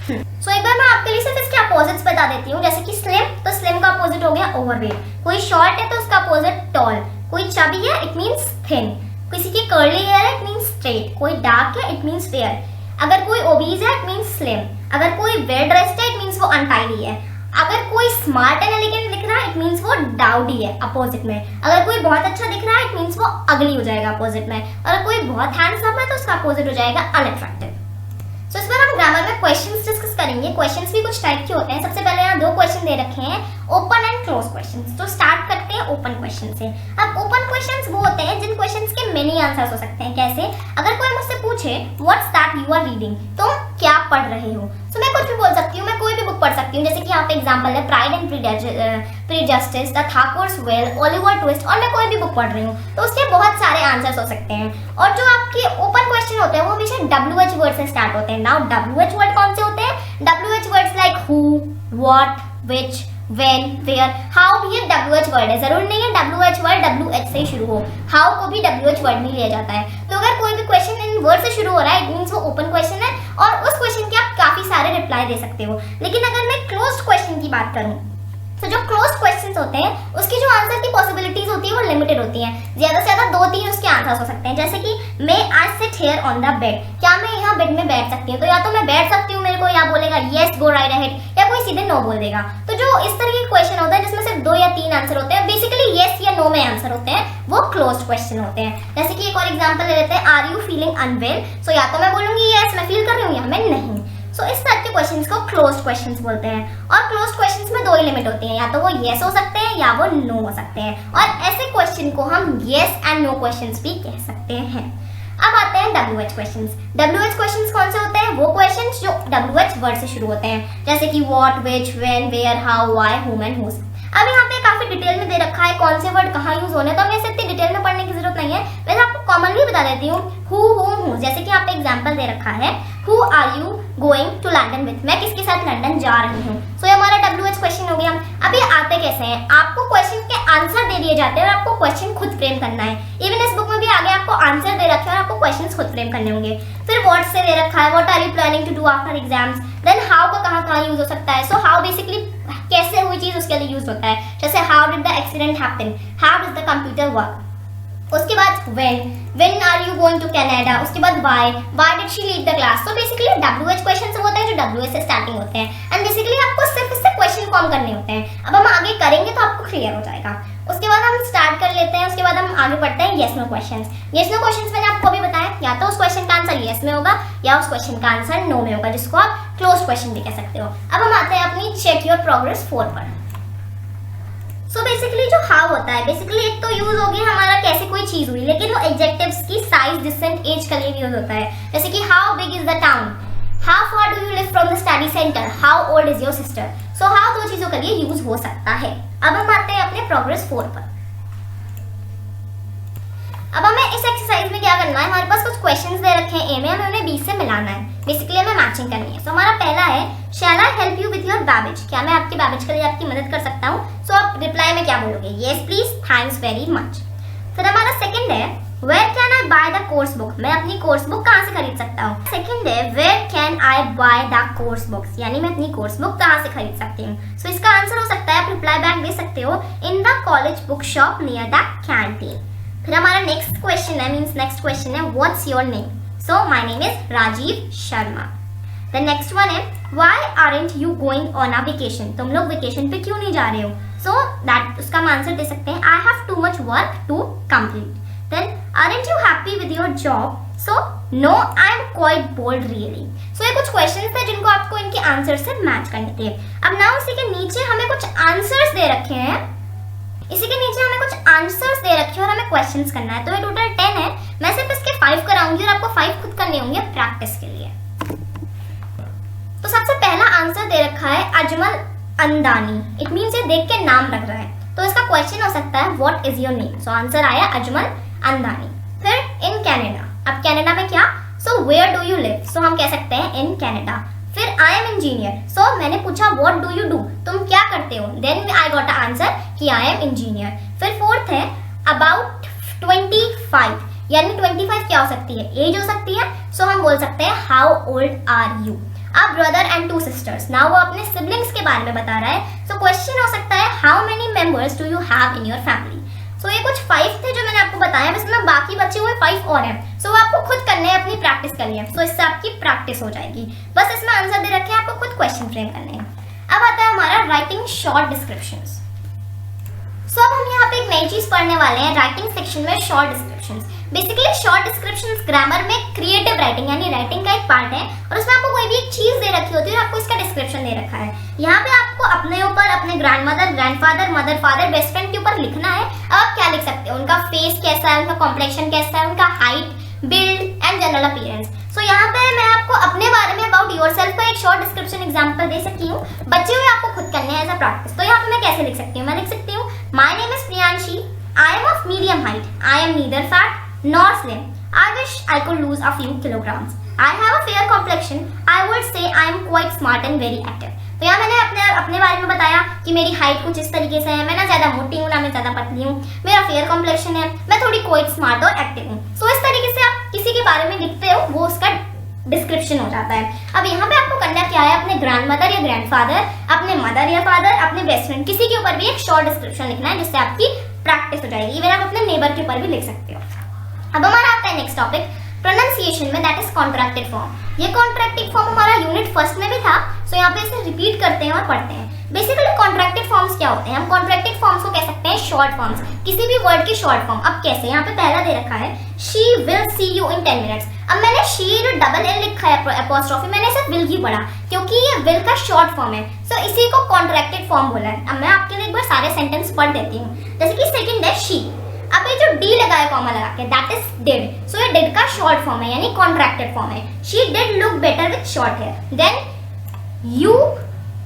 सो एक बार मैं आपके लिए सिर्फ इसके अपोजिट्स बता देती हूँ, जैसे कि स्लिम, तो स्लिम का अपोजिट हो गया ओवरवेट, कोई शॉर्ट है तो उसका अपोजिट टॉल, कोई चबी है इट मींस थिन, किसी की कर्ली हेयर है इट मींस स्ट्रेट, कोई डार्क है इट मींस फेयर, अगर कोई ओबीज है इट मींस स्लिम, अगर कोई वेल ड्रेस्ड है इट मींस वो अनटाइडी है, अगर कोई स्मार्ट एंड एलिगेंट दिख रहा है इट मींस वो डाउडी है अपोजिट में, अगर कोई बहुत अच्छा दिख रहा है इट मींस वो अगली हो जाएगा अपोजिट में, अगर कोई बहुत हैंडसम है तो उसका अपोजिट हो जाएगा अनअट्रैक्टिव। सो इस बार हम ग्रामर में क्वेश्चंस डिस्कस करेंगे। क्वेश्चंस भी कुछ टाइप के होते हैं। सबसे पहले यहाँ 2 क्वेश्चन दे रखे हैं, ओपन एंड क्लोज क्वेश्चंस। तो स्टार्ट करते हैं ओपन क्वेश्चन से। अब ओपन क्वेश्चंस वो होते हैं जिन क्वेश्चंस के मेनी आंसर्स हो सकते हैं। कैसे, अगर कोई मुझसे पूछे what's that you are reading, तो क्या पढ़ रहे हो, तो मैं कुछ भी बोल सकती हूँ, मैं कोई भी बुक पढ़ सकती हूँ। जैसे कि यहाँ पे एग्जांपल है Pride and Prejudice, the thackers well, Oliver Twist, और मैं कोई भी बुक पढ़ रही हूँ, तो उसके बहुत सारे आंसर्स हो सकते हैं। और जो आपके ओपन क्वेश्चन होते हैं वो हमेशा WH वर्ड से स्टार्ट होते हैं। नाउ WH वर्ड कौन से होते हैं, WH words like who, what, which, when, where, how भी ये WH वर्ड है। जरूर नहीं है WH वर्ड WH से ही शुरू हो, how को भी WH वर्ड में लिया जाता है। तो अगर कोई भी क्वेश्चन इन वर्ड से शुरू हो रहा है इट मींस वो ओपन क्वेश्चन है और उस क्वेश्चन के आप काफी सारे रिप्लाई दे सकते हो। लेकिन अगर मैं क्लोज्ड क्वेश्चन की बात करूं तो जो क्लोज क्वेश्चंस होते हैं उसकी जो आंसर की पॉसिबिलिटीज होती है वो लिमिटेड होती हैं। ज्यादा से ज्यादा 2-3 उसके आंसर्स हो सकते हैं। जैसे कि may I sit here on the bed, क्या मैं यहाँ बेड में बैठ सकती हूँ, तो या तो मैं बैठ सकती हूँ, मेरे को या बोलेगा यस गो राइट अहेड, या कोई सीधे नो बोल देगा। तो जो इस तरह के क्वेश्चन होता है जिसमें सिर्फ 2 या 3 आंसर होते हैं, बेसिकली यस या नो में आंसर होते हैं, वो क्लोज्ड क्वेश्चन होते हैं। जैसे कि एक और एग्जांपल ले लेते हैं, आर यू फीलिंग अनवेल, सो या तो मैं बोलूंगी यस मैं फील कर रही हूँ, या मैं नहीं। सो इस टाइप के क्वेश्चंस को क्लोज्ड क्वेश्चंस बोलते हैं। और क्लोज्ड क्वेश्चंस में 2 ही लिमिट होती हैं, या तो वो यस हो सकते हैं या वो नो हो सकते हैं। और ऐसे क्वेश्चन को हम यस एंड नो क्वेश्चंस भी कह सकते हैं। अब आते हैं WH क्वेश्चंस। WH क्वेश्चंस कौन से होते हैं, वो क्वेश्चंस जो WH वर्ड से शुरू होते हैं, जैसे कि what, which, when, where, how, why, whom and whose. अब यहाँ पे काफी डिटेल में दे रखा है कौन से वर्ड कहाँ यूज होने, तो हमें इसे इतनी डिटेल में पढ़ने की जरूरत नहीं है। वैसे आपको कॉमनली बता देती हूँ, हु, हुम, हुज। जैसे कि यहाँ पे एग्जांपल दे रखा है, who are you going to London with, मैं किसके साथ लंदन जा रही हूँ। सो ये हमारा WH क्वेश्चन हो गया। अब ये आते कैसे हैं, आपको क्वेश्चन के आंसर दे दिए जाते हैं और आपको क्वेश्चन खुद फ्रेम करना है। इवन इस बुक में भी आगे आपको आंसर दे रखे हैं और आपको क्वेश्चन खुद फ्रेम करने होंगे। फिर व्हाट से दे रखा है, what are you planning to do after exams. Then how का कहाँ यूज हो सकता है, सो हाउ बेसिकली कैसे हुई चीज उसके लिए यूज होता है। जैसे how did the accident happen, how does the computer work. उसके बाद when are you going to Canada, उसके बाद why did she leave the class। तो बेसिकली WH क्वेश्चन से होते हैं जो WH से स्टार्टिंग होते हैं एंड बेसिकली आपको सिर्फ इससे क्वेश्चन फॉर्म करने होते हैं। अब हम आगे करेंगे तो आपको क्लियर हो जाएगा। उसके बाद हम स्टार्ट कर लेते हैं, उसके बाद हम आगे बढ़ते हैं yes no questions. Yes no questions मैंने आपको अभी बताया, या तो उस क्वेश्चन का आंसर येस में होगा या उस क्वेश्चन का आंसर नो में होगा, जिसको आप क्लोज क्वेश्चन भी कह सकते हो। अब हम आते हैं अपनी चेक योर प्रोग्रेस 4 पर। सो बेसिकली जो हाउ होता है, बेसिकली एक तो यूज हो गया हमारा कैसे कोई चीज हुई, लेकिन वो एडजेक्टिव्स की साइज, डिस्टेंस, एज के लिए यूज होता है। जैसे कि how big is the town, how far do you live from the study centre, how old is your sister. So how 2 चीजों के लिए यूज हो सकता है। अब हम आते हैं अपने प्रोग्रेस 4 पर। अब हमें इस एक्सरसाइज में क्या करना है, हमारे पास कुछ क्वेश्चंस दे रखे हैं ए में, हमें उन्हें बी से मिलाना है। बेसिकली हमें मैचिंग करनी है। सो हमारा पहला है, shall I help you with your baggage, क्या मैं आपके बैबेज के लिए आपकी मदद कर सकता हूँ। सो आप रिप्लाई में क्या बोलोगे, yes please, thanks very much. फिर हमारा सेकंड है, where can I buy the course book, मैं अपनी कोर्स बुक कहाँ से खरीद सकता हूँ। सेकंड है where can I buy the course books, यानी मैं अपनी कोर्स बुक कहाँ से खरीद सकती हूँ। सो इसका आंसर हो सकता है, आप रिप्लाई बैक दे सकते हो, in the college book shop near the canteen. फिर हमारा नेक्स्ट क्वेश्चन है, मींस नेक्स्ट क्वेश्चन है what's your name. So my name is Rajeev Sharma. The next one है why aren't you going on a vacation, तुम लोग वेकेशन पे क्यों नहीं जा रहे हो। सो दैट उसका हम आंसर दे सकते हैं, I have too much work to complete. Then aren't you happy with your job. So no I am quite bold really. So ये कुछ क्वेश्चंस थे जिनको आपको इनके आंसर से मैच करने थे। अब ना उसी के नीचे हमें कुछ आंसर्स दे रखे हैं, इसी के नीचे हमें कुछ आंसर्स दे रखे हैं और हमें क्वेश्चंस करना है। तो ये टोटल 10 है, मैं सिर्फ इसके 5 कराऊंगी और आपको 5 खुद करने होंगे प्रैक्टिस के लिए। तो सबसे पहला आंसर दे रखा है अजमल अंदानी, इट मींस ये देख के नाम लग रहा है, तो इसका क्वेश्चन हो सकता है what is your name. So answer आया अजमल अंदानी। फिर इन कनाडा, अब कनाडा में क्या, so where do you live, so हम कह सकते हैं इन कनाडा। फिर आई एम इंजीनियर, सो मैंने पूछा व्हाट डू यू डू, तुम क्या करते हो, then I got a answer कि आई एम इंजीनियर। फिर फोर्थ है अबाउट 25, यानी 25 क्या हो सकती है, एज हो सकती है। सो हम बोल सकते हैं हाउ ओल्ड आर यू। अब ब्रदर एंड 2 सिस्टर्स, ना वो अपने सिबलिंग्स के बारे में बता रहा है। सो क्वेश्चन हो सकता है how many members do you have in your family. So ये कुछ 5 थे जो मैंने आपको बताया, इसमें बाकी बचे हुए 5 और हैं। सो आपको खुद करने हैं, अपनी प्रैक्टिस करनी है। सो इससे आपकी प्रैक्टिस हो जाएगी, बस इसमें आंसर दे रखे हैं, आपको खुद क्वेश्चन फ्रेम करने हैं। अब आता है हमारा राइटिंग शॉर्ट डिस्क्रिप्शंस। सो अब हम यहाँ पे एक नई चीज पढ़ने वाले हैं, राइटिंग सेक्शन में short descriptions. Basically short descriptions grammar में क्रिएटिव राइटिंग यानी राइटिंग का एक पार्ट है, और उसमें आपको कोई भी एक चीज दे रखी होती है और आपको इसका डिस्क्रिप्शन दे रखा है। यहाँ पे आपको अपने ऊपर, अपने grandmother, grandfather, mother, father, best friend के ऊपर लिखना है। अब आप क्या लिख सकते हो, उनका फेस कैसा है, उनका कॉम्प्लेक्शन कैसा है, उनका height, build and general appearance. So यहाँ पे मैं आपको अपने बारे में अबाउट योरसेल्फ का एक शॉर्ट डिस्क्रिप्शन एग्जांपल दे सकती हूँ, बच्चे हुए आपको खुद करने हैं एज अ प्रैक्टिस। तो यहाँ पे मैं कैसे लिख सकती हूँ, मैं लिख सकती हूँ my name is Priyanshi, I am of medium height, I am neither fat nor slim, I wish I could lose a few kilograms. I have a fair complexion. I would say I am quite smart and very active. तो यहाँ मैंने अपने बारे में बताया कि मेरी height कुछ इस तरीके से है, मैं ना ज़्यादा मोटी हूँ ना मैं ज़्यादा पतली हूँ, मेरा फेयर कॉम्प्लेक्शन है, मैं थोड़ी क्वाइट स्मार्ट और एक्टिव हूँ। सो इस तरीके से आप किसी के बारे में लिखते हो, वो उसका डिस्क्रिप्शन हो जाता है। अब यहाँ पे आपको करना क्या है, अपने ग्रैंडमदर या ग्रैंडफादर, अपने मदर या फादर, अपने बेस्ट फ्रेंड, किसी के ऊपर भी एक शॉर्ट डिस्क्रिप्शन लिखना है, जिससे आपकी प्रैक्टिस हो जाएगी। इवन आप अपने नेबर के ऊपर भी लिख सकते हो। अब हमारा आता है नेक्स्ट टॉपिक प्रोनाउंसिएशन में, दैट इज कॉन्ट्रैक्टेड फॉर्म। ये कॉन्ट्रैक्टेड फॉर्म हमारा यूनिट फर्स्ट में भी था, सो यहाँ पे इसे रिपीट करते हैं और पढ़ते हैं। बेसिकली कॉन्ट्रैक्टेड फॉर्म्स क्या होते हैं, हम कॉन्ट्रैक्टेड फॉर्म्स को कह सकते हैं शॉर्ट फॉर्म्स, किसी भी वर्ड की शॉर्ट फॉर्म। अब कैसे, यहाँ पे पहला दे रखा है she will see you in 10 minutes. अब मैंने शी जो डबल एल लिखा है एपोस्ट्रोफी, मैंने इसे विल ही पढ़ा क्योंकि ये विल का शॉर्ट फॉर्म है। सो इसी को कॉन्ट्रैक्टेड फॉर्म बोला है। अब मैं आपके लिए एक बार सारे सेंटेंस पढ़ देती हूँ। जैसे कि सेकंड है शी, अब ये जो डी लगा है कॉमा लगा के, दैट इज डिड। सो ये डिड का शॉर्ट फॉर्म है यानी कॉन्ट्रैक्टेड फॉर्म है। She did look better with short hair. Then you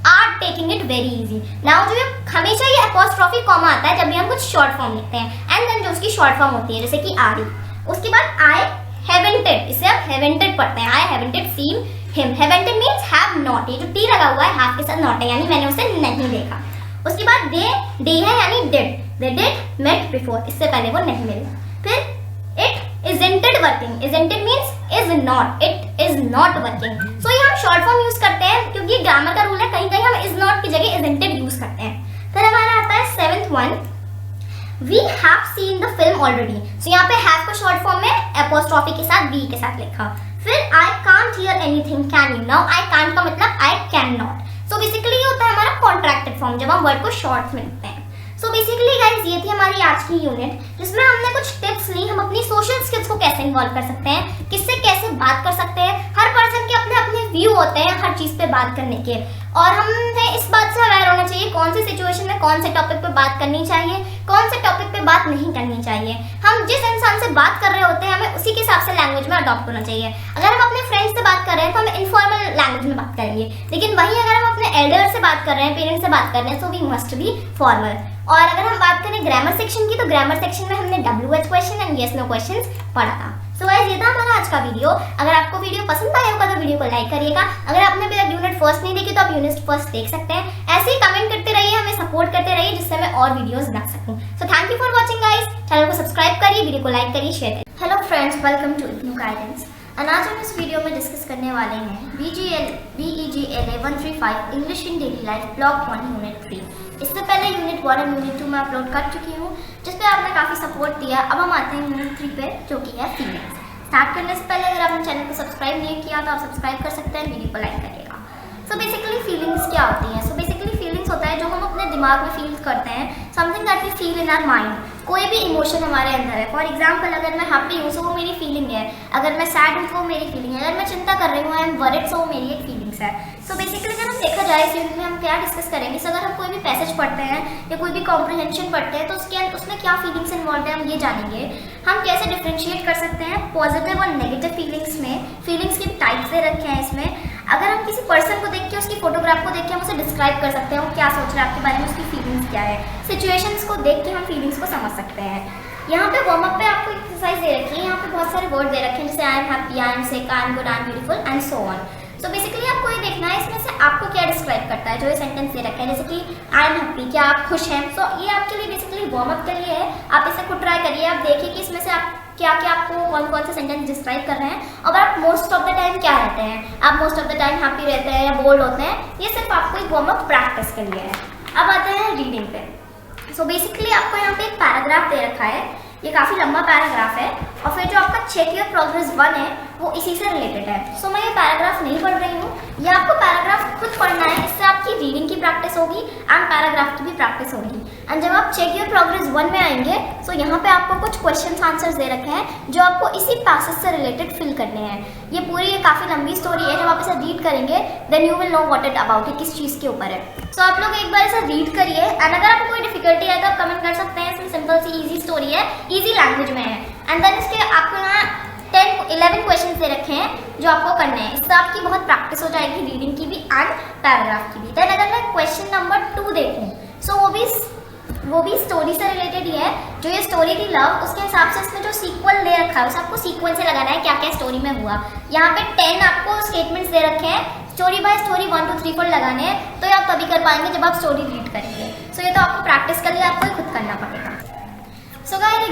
are taking it very easy. Now जो हमेशा ये एपोस्ट्रोफी कॉमा आता है जब भी हम कुछ शॉर्ट फॉर्म लिखते हैं, एंड देन जो उसकी शॉर्ट फॉर्म होती है जैसे कि आर ई। उसके बाद आई हैवंटेड, इसे आप हैवंटेड पढ़ते हैं, I haven't seen him. Haven't means have not, ये जो टी लगा हुआ है हैव के साथ नॉट है यानी मैंने उसे नहीं देखा। उसके बाद दे है यानी did, they did met before, इससे पहले वो नहीं मिले। फिर it isn't working, isn't means is not, it is not working। so ये हम शॉर्ट फॉर्म यूज करते हैं क्योंकि ग्रामर का रूल है, कहीं कहीं हम is not की जगह isn't यूज करते हैं। फिर हमारा आता है 7th one, we have seen the film already। so यहाँ पे have को शॉर्ट फॉर्म में एपोस्ट्रोफी के साथ be के साथ लिखा। फिर I can't hear anything, can you? now I can't का मतलब I cannot। so बेसिकली ये होता है हमारा कॉन्ट्रैक्टेड फॉर्म जब हम वर्ड को शॉर्ट में लिखते हैं। सो बेसिकली गाइस ये थी हमारी आज की यूनिट, जिसमें हमने कुछ टिप्स ली हम अपनी सोशल स्किल्स को कैसे इन्वॉल्व कर सकते हैं, किससे कैसे बात कर सकते हैं। हर पर्सन के अपने अपने व्यू होते हैं हर चीज पे बात करने के, और हमें इस बात से अवेयर होना चाहिए कौन सी सिचुएशन में कौन से टॉपिक पे बात करनी चाहिए, कौन से टॉपिक पे बात नहीं करनी चाहिए। हम जिस इंसान से बात कर रहे होते हैं हमें उसी के हिसाब से लैंग्वेज में अडॉप्ट होना चाहिए। अगर हम अपने फ्रेंड्स से बात कर रहे हैं तो हम इनफॉर्मल लैंग्वेज में बात करेंगे, लेकिन वहीं अगर हम अपने एल्डर से बात कर रहे हैं, पेरेंट्स से बात कर रहे हैं, so we must be formal. और अगर हम बात करें ग्रामर सेक्शन की, तो ग्रामर सेक्शन में हमने WH question and yes no questions पढ़ा था। सो गाइस ये था हमारा आज का वीडियो। अगर आपको वीडियो पसंद आया होगा तो वीडियो को लाइक करिएगा। अगर आपने अभी तक यूनिट फर्स्ट नहीं देखी तो आप यूनिट फर्स्ट देख सकते हैं। ऐसे ही कमेंट करते रहिए, हमें सपोर्ट करते रहिए जिससे मैं और वीडियोस बना सकूं। So thank you for watching guys. Channel को सब्सक्राइब करिए, करिए, वीडियो को लाइक करिए, शेयर करिए। Hello friends, welcome to IGNOU guidance. आज हम इस वीडियो में डिस्कस करने वाले हैं BEGLA 135 English in daily life block 1 unit 3। इससे पहले यूनिट 1 और यूनिट 2 में अपलोड कर चुकी हूँ, जिस पे आपने काफ़ी सपोर्ट दिया। अब हम आते हैं यूनिट 3 पे, जो कि है फीलिंग्स। स्टार्ट करने से पहले अगर आपने चैनल को सब्सक्राइब नहीं किया तो आप सब्सक्राइब कर सकते हैं, वीडियो को लाइक करिएगा। सो बेसिकली फीलिंग्स क्या होती हैं? सो बेसिकली फीलिंग्स होता है जो हम अपने दिमाग में फील करते हैं, something that we feel in our mind. कोई भी इमोशन हमारे अंदर है। फॉर एग्जाम्पल, अगर मैं हैप्पी हूँ सो वो मेरी फीलिंग है, अगर मैं सैड हूँ तो वो मेरी फीलिंग है, अगर मैं चिंता कर रही हूँ आई एम वरिड सो वो मेरी एक फीलिंग्स है। सो बेसिकली जब हम देखा जाए इस यूनिट में हम क्या डिस्कस करेंगे, सो अगर हम कोई भी पैसेज पढ़ते हैं या कोई भी कॉम्प्रिहेंशन पढ़ते हैं तो उसमें क्या फीलिंग्स इन्वॉल्व है हम ये जानेंगे। हम कैसे डिफ्रेंशिएट कर सकते हैं पॉजिटिव और नेगेटिव फीलिंग्स में। फीलिंग्स की टाइप्स दे रखे हैं इसमें। अगर हम किसी पर्सन को देख के, उसकी फोटोग्राफ को देख के हम उसे डिस्क्राइब कर सकते हैं वो क्या सोच रहा है आपके बारे में, उसकी फीलिंग्स क्या है। सिचुएशंस को देख के हम फीलिंग्स को समझ सकते हैं। यहाँ पे वार्म अप पे आपको एक्सरसाइज दे रखी है, यहाँ पे बहुत सारे वर्ड दे रखे हैं, जैसे I am happy, I am sick, I am good, I am beautiful and so on. So basically आपको ये देखना है इसमें से आपको क्या डिस्क्राइब करता है। जो ये सेंटेंस दे रखा है, जैसे कि आई एम हैप्पी, क्या आप खुश हैं? सो ये आपके लिए बेसिकली वार्म अप के लिए है। आप इसे खुद ट्राई करिए, आप देखिए कि इसमें से आप क्या क्या आपको कौन कौन से सेंटेंस डिस्क्राइब कर रहे हैं और आप मोस्ट ऑफ द टाइम क्या रहते हैं। आप most of the time happy रहते हैं या बोल्ड होते हैं। ये सिर्फ आपको एक वार्म अप प्रैक्टिस के लिए है। अब आते हैं रीडिंग पे। सो बेसिकली आपको यहाँ पे एक पैराग्राफ दे रखा है, ये काफ़ी लंबा पैराग्राफ है, और फिर जो आपका चेक योर प्रोग्रेस 1 है वो इसी से रिलेटेड है। सो मैं ये पैराग्राफ नहीं पढ़ रही हूँ, ये आपको पैराग्राफ खुद पढ़ना है। इससे आपकी रीडिंग की प्रैक्टिस होगी एंड पैराग्राफ की भी प्रैक्टिस होगी। एंड जब आप चेक योर प्रोग्रेस 1 में आएंगे सो यहाँ पे आपको कुछ क्वेश्चन आंसर्स दे रखे हैं जो आपको इसी पैसेज से रिलेटेड फिल करने हैं। ये पूरी काफ़ी लंबी स्टोरी है, जब आप इसे रीड करेंगे then you will know what it about, ये किस चीज़ के ऊपर है। सो आप लोग एक बार इसे रीड करिए एंड अगर आपको कोई डिफिकल्टी है तो आप कमेंट कर सकते हैं। इसमें सिंपल सी ईजी स्टोरी है, ईजी लैंग्वेज में है। एंड देन इसके आपको यहाँ 11 क्वेश्चन दे रखे हैं जो आपको करने हैं। इससे आपकी बहुत प्रैक्टिस हो जाएगी रीडिंग की भी एंड पैराग्राफ की भी। देन अगर मैं क्वेश्चन नंबर 2 देखूँ सो वो भी स्टोरी से रिलेटेड ही है। जो ये स्टोरी थी लव, उसके हिसाब से इसमें जो सीक्वल दे रखा है उसे आपको सीक्वेंस से लगाना है, क्या क्या स्टोरी में हुआ। यहाँ पे 10 आपको स्टेटमेंट्स दे रखे हैं, स्टोरी बाय स्टोरी 1 2 3 4 लगाने हैं। तो ये आप तभी कर पाएंगे जब आप स्टोरी रीड करेंगे। सो ये तो आपको प्रैक्टिस के लिए आपको खुद करना पड़ेगा। सो गाइस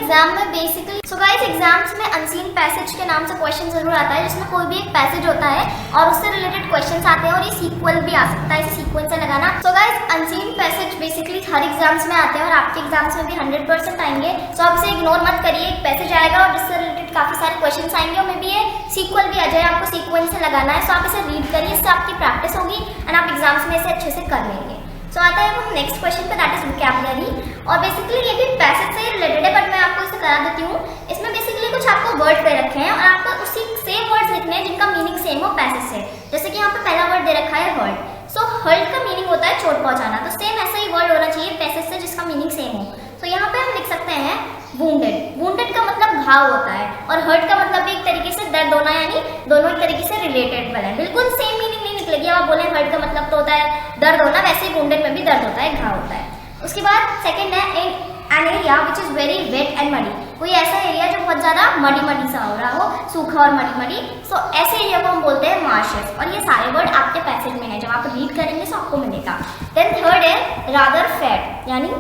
एग्जाम्स में अनसीन पैसेज के नाम से क्वेश्चन जरूर आता है, जिसमें कोई भी एक पैसेज होता है और उससे रिलेटेड क्वेश्चंस आते हैं और ये सीक्वल भी आ सकता है, इसे सीक्वेंस से लगाना। So guys unseen passage basically हर एग्जाम्स में आते हैं और आपके एग्जाम्स में भी 100% आएंगे। सो आप इसे इग्नोर मत करिए। एक पैसेज आएगा और जिससे रिलेटेड काफी सारे क्वेश्चन आएंगे और मे बी ये सीक्वल भी आ जाए, आपको सीक्वेंस से लगाना है। सो आप इसे रीड करिए, इससे आपकी प्रैक्टिस होगी एंड आप एग्जाम्स में इसे अच्छे से कर लेंगे। सो आता है हम नेक्स्ट क्वेश्चन पे, दैट इज वोकैबुलरी। और बेसिकली ये भी पैसेज से रिलेटेड है, बट मैं आपको इसे करा देती हूँ। इसमें बेसिकली कुछ आपको वर्ड दे रखे हैं और आपको उसी सेम वर्ड्स लिखने हैं जिनका मीनिंग सेम हो पैसेज से। जैसे कि यहाँ पे पहला वर्ड दे रखा है हर्ट। सो हर्ट का मीनिंग होता है चोट पहुंचाना, तो सेम ऐसा ही वर्ड होना चाहिए पैसेज से जिसका मीनिंग सेम हो। तो यहाँ पे हम लिख सकते हैं वुंडेड। वुंडेड का मतलब घाव होता है और हर्ट का मतलब भी एक तरीके से दर्द होना, यानी दोनों एक तरीके से रिलेटेड है। बिल्कुल सेम मीनिंग नहीं निकलेगी। आप बोले हर्ट का मतलब तो होता है दर्द होना, वैसे ही वुंडेड में भी दर्द होता है, घाव होता है। उसके बाद सेकंड है an area which is very wet and muddy. कोई ऐसा एरिया जो बहुत ज्यादा मडी सा हो रहा हो, सूखा और मडी। सो ऐसे एरिया को हम बोलते हैं मार्शेस। और ये सारे वर्ड आपके पैसेज में है, जब आप रीड करेंगे तो आपको मिलेगा। देन थर्ड है रादर फैट, यानी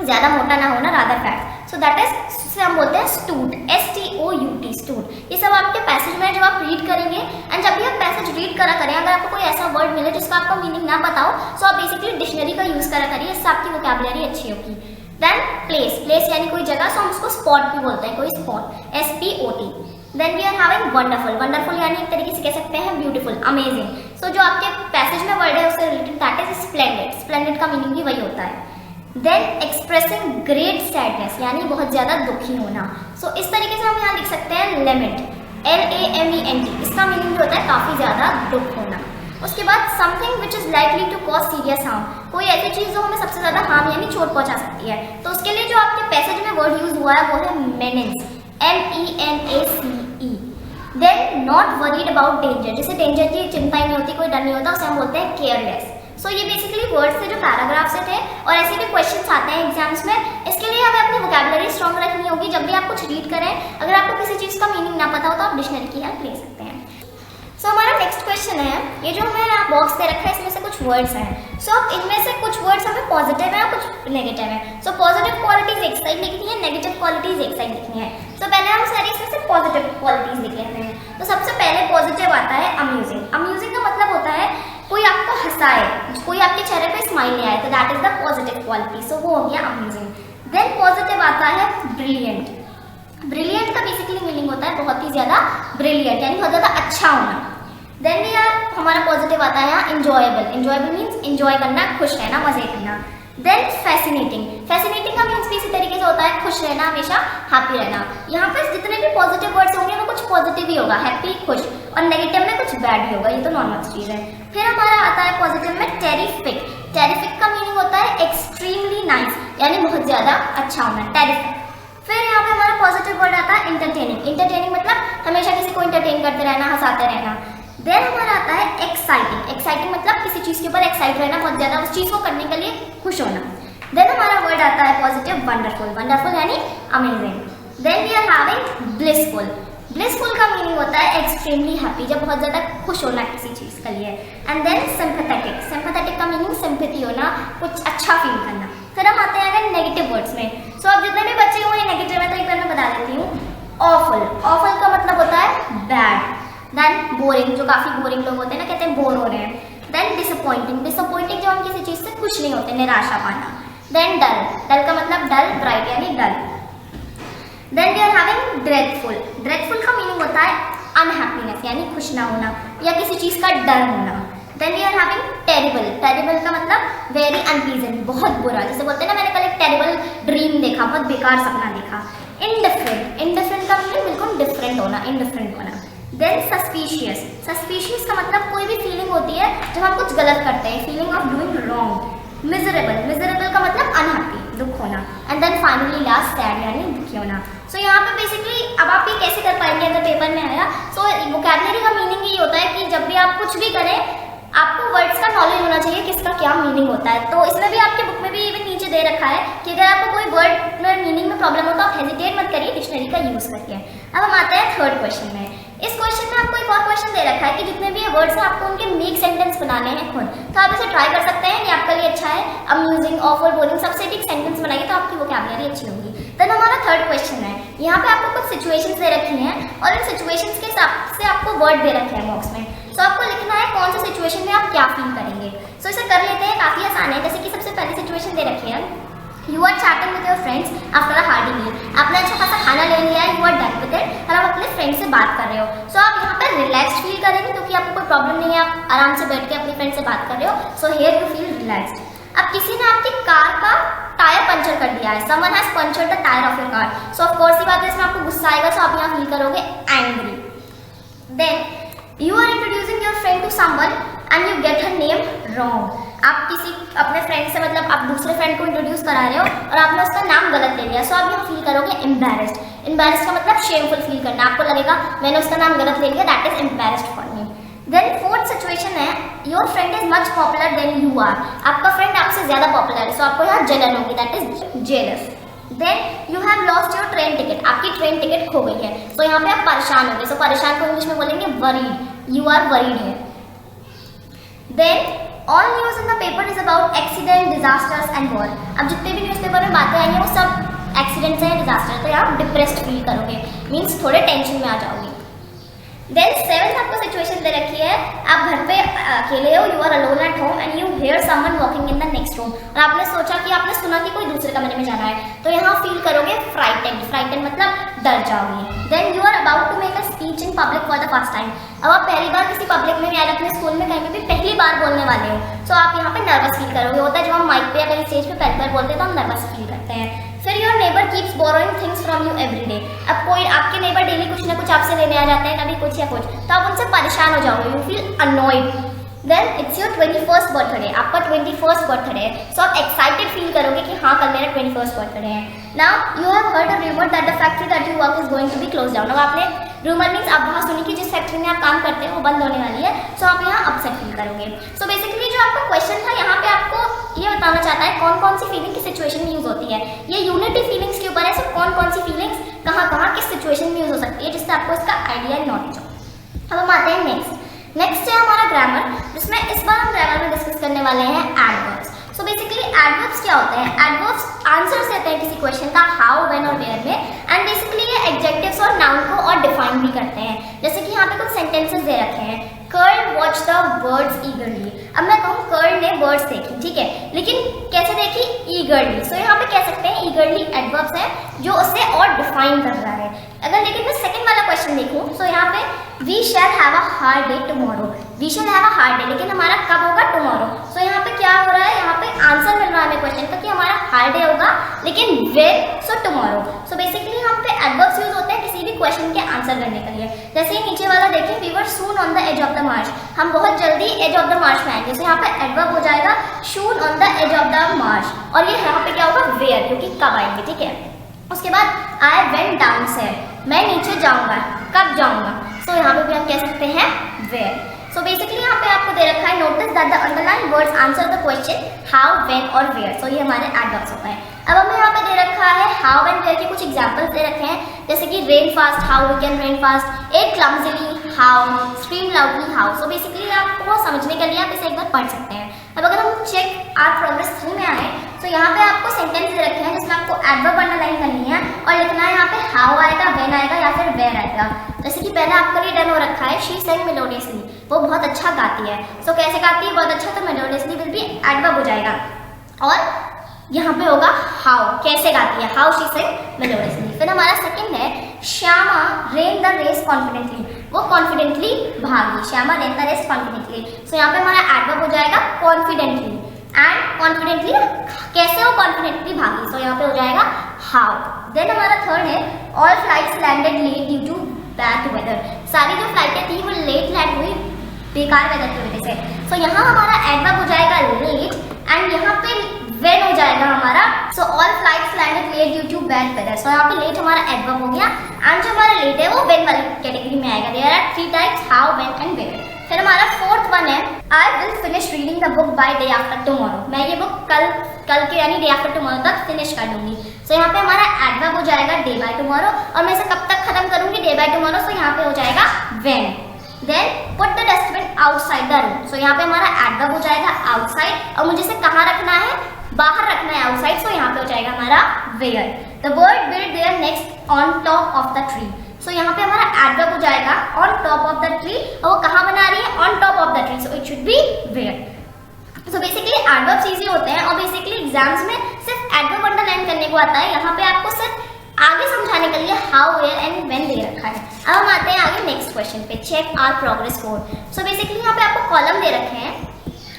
ज्यादा मोटा ना होना, rather fat. So that is हम बोलते हैं स्टूट, STOUT, स्टूट। ये सब आपके पैसेज में है जब आप रीड करेंगे। एंड जब भी आप पैसेज रीड करा करें, अगर आपको कोई ऐसा वर्ड मिले जिसका आपको मीनिंग ना पता हो सो आप बेसिकली डिक्शनरी का यूज करा करिए, इससे आपकी वोकैबुलरी अच्छी होगी। देन प्लेस यानी कोई जगह, सो हम उसको स्पॉट भी बोलते हैं, कोई spot, SPOT। Then we are having wonderful यानी एक तरीके से कह सकते हैं ब्यूटीफुल, अमेजिंग। सो जो आपके पैसेज में वर्ड है उससे रिलेटेड दैट इज स्प्लेंडेड का मीनिंग भी वही होता है। देन एक्सप्रेसिंग ग्रेट सैडनेस, यानी बहुत ज्यादा दुखी होना। सो इस तरीके से हम यहाँ लिख सकते हैं लेमेंट, LAMENT। इसका मीनिंग जो होता है काफी ज्यादा दुख होना। उसके बाद something which is likely to cause serious harm, कोई ऐसी चीज जो हमें सबसे ज्यादा हार्म यानी चोट पहुंचा सकती है। तो उसके लिए जो आपके पैसेज में वर्ड यूज हुआ है वो है menace, MENACE। Then not worried about danger, जैसे डेंजर की चिंता ही नहीं होती, कोई डर नहीं होता, उसे हम बोलते हैं केयरलेस। सो ये बेसिकली वर्ड्स से जो पैराग्राफ से थे और ऐसे भी क्वेश्चंस आते हैं एग्जाम्स में। इसके लिए हमें अपनी वोकैबुलरी स्ट्रॉन्ग रखनी होगी। जब भी आप कुछ रीड करें, अगर आपको किसी चीज़ का मीनिंग ना पता हो तो आप डिक्शनरी की हेल्प ले सकते हैं। सो हमारा नेक्स्ट क्वेश्चन है, ये जो हमें यहाँ बॉक्स दे रखा है इसमें से कुछ वर्ड्स हैं। सो इनमें से कुछ वर्ड्स हमें पॉजिटिव है और कुछ नेगेटिव है। सो पॉजिटिव क्वालिटीज एक साइड लिखनी है, नेगेटिव क्वालिटीज एक साइड लिखनी है। सो पहले हम सारी इसमें से पॉजिटिव क्वालिटीज लिख लेते हैं। तो सबसे पहले पॉजिटिव आता है अम्यूजिंग। अम्यूजिंग का मतलब होता है कोई आपको हंसाए, कोई आपके चेहरे पे स्माइल ले आए, तो that is the positive quality. So वो हो गया अम्यूजिंग। देन पॉजिटिव आता है ब्रिलियंट। ब्रिलियंट का बेसिकली मीनिंग होता है बहुत ही ज्यादा ब्रिलियंट, यानी बहुत ज्यादा अच्छा होना। देन यार हमारा पॉजिटिव आता है यहाँ इंजॉयबल। इंजॉयबल मीन्स इंजॉय करना, खुश रहना, मजे करना। Then fascinating. फैसिनेटिंग का मीन्स भी इसी तरीके से होता है खुश रहना, हमेशा हैप्पी रहना। यहाँ पे जितने भी पॉजिटिव वर्ड्स होंगे वो कुछ पॉजिटिव ही होगा, हैप्पी, खुश, और नेगेटिव में कुछ बैड भी होगा, ये तो नॉर्मल चीज है। फिर हमारा आता है पॉजिटिव में टेरिफिक। टेरिफिक का मीनिंग होता है एक्सट्रीमली नाइस, यानी बहुत ज्यादा अच्छा होना, टेरिफिक। फिर यहाँ पे हमारा पॉजिटिव वर्ड आता है इंटरटेनिंग। इंटरटेनिंग मतलब हमेशा किसी को इंटरटेन करते रहना, हंसाते रहना। देन हमारा आता है एक्साइटिंग। एक्साइटिंग मतलब किसी चीज के ऊपर एक्साइट रहना, बहुत ज्यादा उस चीज को करने के लिए खुश होना। देन हमारा वर्ड आता है पॉजिटिव वंडरफुल। वंडरफुल यानी amazing. Then we are having blissful. Blissful का मीनिंग होता है एक्सट्रीमली हैप्पी, जब बहुत ज्यादा खुश होना किसी चीज के लिए। And then sympathetic. सिंपैथेटिक का मीनिंग सिंपैथी होना, कुछ अच्छा फील करना। फिर हम आते हैं अगर नेगेटिव वर्ड्स में। सो अब जितने भी बच्चे हुए नेगेटिव है तो एक बार मैं बता देती हूँ। ऑफुल। ऑफुल का मतलब होता है बैड। देन बोरिंग, जो काफी बोरिंग लोग होते हैं ना, कहते हैं बोर हो रहे हैं। Then disappointing. डिसअपॉइंटिंग जब हम किसी चीज से खुश नहीं होते, निराशा पाना। देन डल। डल का मतलब डल, ब्राइट यानी dull. Then we are having dreadful. Dreadful का मीनिंग होता है अनहैप्पीनेस, यानी खुश ना होना या किसी चीज का डर होना। Then we are having terrible. Terrible का मतलब वेरी अनप्लीजेंट, बहुत बुरा, जैसे बोलते हैं ना मैंने कल एक टेरिबल ड्रीम देखा, बहुत बेकार सपना देखा। इंडिफरेंट। इंडिफरेंट का मतलब बिल्कुल डिफरेंट होना, इंडिफरेंट होना। Then suspicious. सस्पिशियस का मतलब कोई भी फीलिंग होती है जब हम कुछ गलत करते हैं, feeling of doing wrong. Miserable. Miserable का मतलब अनहैप्पी, दुख होना। And then finally last sad यानी दुखी होना। सो यहाँ पे बेसिकली अब आप ये कैसे कर पाएंगे अगर पेपर में आया। सो वोकैबुलरी का मीनिंग ये होता है कि जब भी आप कुछ भी करें आपको वर्ड्स का नॉलेज होना चाहिए किसका क्या मीनिंग होता है। तो इसमें भी आपके बुक में भी इवन नीचे दे रखा है कि अगर आपको कोई वर्ड में मीनिंग में प्रॉब्लम हो तो आप हेजिटेट मत करिए, डिक्शनरी का यूज करके। अब हम आते हैं थर्ड क्वेश्चन में। इस क्वेश्चन में आपको एक और क्वेश्चन दे रखा है कि जितने भी ये वर्ड्स हैं आपको उनके मेक सेंटेंस बनाने हैं खुद। तो आप इसे ट्राई कर सकते हैं, ये आपके लिए अच्छा है। अम्यूजिंग, ऑफर, बोरिंग, सबसे एक सेंटेंस बनाइए तो आपकी वोकैबुलरी अच्छी होगी। देन हमारा थर्ड क्वेश्चन है, यहाँ पे आपको कुछ सिचुएशंस दे रखी हैं और इन सिचुएशंस के हिसाब से आपको वर्ड दे रखे हैं बॉक्स में। सो आपको लिखना है कौन सी सिचुएशन में आप क्या फील करेंगे। सो इसे कर लेते हैं, काफी आसान है। जैसे कि सबसे पहली सिचुएशन दे रखी है, you are chatting with your friends after a hearty meal. आपने अच्छा खासा खाना ले लिया है, you are done with it और आप अपने फ्रेंड से बात कर रहे हो। सो आप यहाँ पर रिलैक्स फील करेंगे क्योंकि आपको कोई प्रॉब्लम नहीं है, आप आराम से बैठ के अपने फ्रेंड से बात कर रहे हो। So here you feel relaxed. अब किसी ने आपकी कार का टायर पंचर कर दिया है, someone has punctured the tyre of your car. So of course ही बात है इसमें आपको गुस्सा आएगा, सो आप यहाँ फील करोगे angry. Then you are introducing your friend to someone and you get her name wrong. आप किसी अपने फ्रेंड से मतलब आप दूसरे फ्रेंड को इंट्रोड्यूस करा रहे हो और आपने उसका नाम गलत ले लिया। सो आप यहाँ फील करोगे एम्बैरेस्ड। एम्बैरेस्ड का मतलब शेमफुल फील करना, आपको लगेगा मैंने उसका नाम गलत ले लिया, that is embarrassed for me. Then fourth situation है, your friend is much popular than you are. आपका फ्रेंड आपसे ज्यादा पॉपुलर है, सो आपको यहाँ जलन होगी, that is jealous. Then you have lost your train ticket. आपकी ट्रेन टिकट खो गई है, तो यहाँ पे आप परेशान होंगे। सो परेशान को इंग्लिश में बोलेंगे वरीड, यू आर वरीड है। Then all news in the paper is about accident, disasters and war. अब जितने भी न्यूज़पेपर में बातें आई हैं वो सब एक्सीडेंट्स हैं, डिजास्टर। तो आप डिप्रेस्ड फील करोगे, मीन्स थोड़े टेंशन में आ जाओगे। देन सेवंथ आपको सिचुएशन दे रखी है, आप घर पे अकेले हो, you are alone at home and you hear someone walking in the next room. और आपने सोचा कि आपने सुना कि कोई दूसरे कमरे में जाना है, तो यहाँ फील करोगे फ्राइटेंड। फ्राइटेंड मतलब डर जाओगे। Then you are about to make a speech in public for the first time. अब आप पहली बार किसी पब्लिक में या अपने स्कूल में कहीं पे भी पहली बार बोलने वाले हो, तो आप यहाँ पे नर्वस फील करोगे। होता है जब हम माइक पे या कहीं स्टेज पे पहली बार बोलते हैं तो हम नर्वस फील करते हैं। फिर your neighbour keeps borrowing things from you every day. अब कोई आपके नेबर डेली कुछ ना कुछ आपसे लेने आ जाते हैं, कभी कुछ या कुछ, तो आप उनसे परेशान हो जाओगे, you feel annoyed. Then it's your 21st birthday, आपका 21st बर्थडे है, सो आप एक्साइटेड फील करोगे कि हाँ कल मेरा 21st बर्थडे है। Now you have heard a rumour that the factory that you work is going to be close down. अब आपने रूमर मीन्स आप वहाँ सुनी कि जिस फैक्ट्री में आप काम करते हैं वो बंद होने वाली है, सो आप यहाँ अपसेट फील करोगे। सो बेसिकली जो आपका क्वेश्चन था यहाँ पे आपको ये बताना चाहता है कौन कौन सी फीलिंग किस सिचुएशन में यूज होती है। ये यूनिटी फीलिंग्स के ऊपर है, सो कौन कौन सी फीलिंग्स कहाँ कहाँ किस सिचुएशन में यूज हो सकती है, जिससे आपको इसका आइडिया नॉलेज हो। अब हम आते हैं नेक्स्ट। नेक्स्ट है हमारा ग्रामर, जिसमें इस बार हम ग्रामर में डिस्कस करने वाले हैं एडवर्ब्स। सो बेसिकली एडवर्ब्स क्या होते हैं? एडवर्ब्स आंसर्स देते हैं किसी क्वेश्चन का हाउ, व्हेन और वेयर में, एंड बेसिकली ये एडजेक्टिव्स और नाउन को और डिफाइन भी करते हैं। जैसे कि यहाँ पे कुछ सेंटेंसेस दे रखे हैं, कर्ल वॉच द बर्ड्स ईगरली। अब मैं कहूँ कर्ल ने बर्ड्स देखी, ठीक है, लेकिन कैसे देखी? ईगरली। सो यहाँ पे कह सकते हैं ईगरली एडवर्ब्स है जो उसे और डिफाइन कर रहा है। अगर लेकिन मैं सेकंड वाला क्वेश्चन देखूँ, सो यहाँ पे we shall have a hard day tomorrow. We shall have a hard day, लेकिन हमारा कब होगा? टुमारो। सो यहाँ पे क्या हो रहा है? यहाँ पे आंसर मिल रहा है हमें क्वेश्चन का कि हमारा हार्ड डे होगा, लेकिन when, so tomorrow. So basically यहाँ पे एडवर्ब्स यूज होते हैं किसी भी क्वेश्चन के आंसर करने के लिए। जैसे नीचे वाला देखिए, we were soon on the edge of the march. हम बहुत जल्दी एज ऑफ द मार्च में आएंगे। सो यहाँ पे एडवर्ब हो जाएगा soon on the edge of the march, और ये यहाँ पे क्या होगा? वेयर, क्योंकि कब आएंगे, ठीक है। उसके बाद आई वेंट डाउन स्टेयर, मैं नीचे जाऊंगा, कब जाऊंगा? सो यहाँ पे भी हम कह सकते हैं वेयर। सो बेसिकली यहाँ पे आपको दे रखा है, notice that the underline words answer the question how, when और वेयर। सो ये हमारे एडवर्ब्स होते हैं। अब हमें यहाँ पे दे रखा है हाउ एंड वेयर के कुछ एग्जांपल्स दे रखे हैं, जैसे कि ran fast, how we can ran fast, ate clumsily, how, scream loudly, how. So basically आपको समझने के लिए आप इसे एक बार पढ़ सकते हैं। अब अगर हम चेक आर प्रोग्रेस 3 में आए, तो यहाँ पे आपको सेंटेंस दे रखे हैं जिसमें आपको एडवर्ब अंडरलाइन करनी है और लिखना है यहाँ पे हाउ आएगा, व्हेन आएगा या फिर वेयर आएगा। जैसे कि पहले आपके लिए डन हो रखा है, शी सेंग मेलोडियसली, वो बहुत अच्छा गाती है। सो कैसे गाती है? बहुत अच्छा, तो मेलोडियसली विल बी एडवर्ब हो जाएगा। और यहाँ पे होगा हाउ, कैसे गाती है, हाउ शी सेंग मेलोडियसली। फिर हमारा सेकंड है Shyama ran the race confidently, वो कॉन्फिडेंटली भागी। Shyama ran the race confidently. So यहाँ पे हमारा एडवर्ब हो जाएगा कॉन्फिडेंटली, एंड कॉन्फिडेंटली कैसे वो कॉन्फिडेंटली भागी, सो यहाँ पे हो जाएगा हाउ। देन हमारा थर्ड है all flights landed late due to bad weather, सारी जो फ्लाइटें थी वो लेट लैंड हुई बेकार वेदर की वजह से। सो यहाँ हमारा एडवर्ब हो जाएगा लेट, एंड यहाँ पे वेन हो जाएगा हमारा। So all flights landed late due to bad weather. So यहाँ पे लेट हमारा एडवर्ब हो गया, एंड जो हमारा लेट है वो वेन वाली कैटेगरी में आएगा। There are 3 types, how, when and where. फिर हमारा फोर्थ वन है I will finish reading the book by day after tomorrow, मैं ये बुक कल के यानी डे आफ्टर टुमारो तक फिनिश कर दूंगी। सो यहाँ पे हमारा एडवर्ब हो जाएगा डे बाय टुमारो, और मैं इसे कब तक खत्म करूंगी? Day by tomorrow. सो यहाँ पे हो जाएगा when. Then put the dustbin outside the room, so यहाँ पे हमारा एडवर्ब हो जाएगा आउटसाइड, और मुझे इसे कहाँ रखना है? बाहर रखना है, आउटसाइड। सो यहाँ पे हो जाएगा हमारा where. The bird build their nest on top of the tree, so यहाँ पे हमारा एडवर्ब हो जाएगा on top of the tree, और वो कहाँ बना रही है? On top of the tree, so it should be where. So basically adverbs easy होते हैं, और बेसिकली एग्जाम्स में सिर्फ एडवर्ब अंडरलाइन करने को आता है। यहाँ पे आपको सिर्फ आगे समझाने के लिए हाउ, वेयर एंड व्हेन दे रखा है। अब हम आते हैं आगे नेक्स्ट क्वेश्चन पे, check our progress board. So basically यहाँ पे आपको कॉलम दे रखे हैं,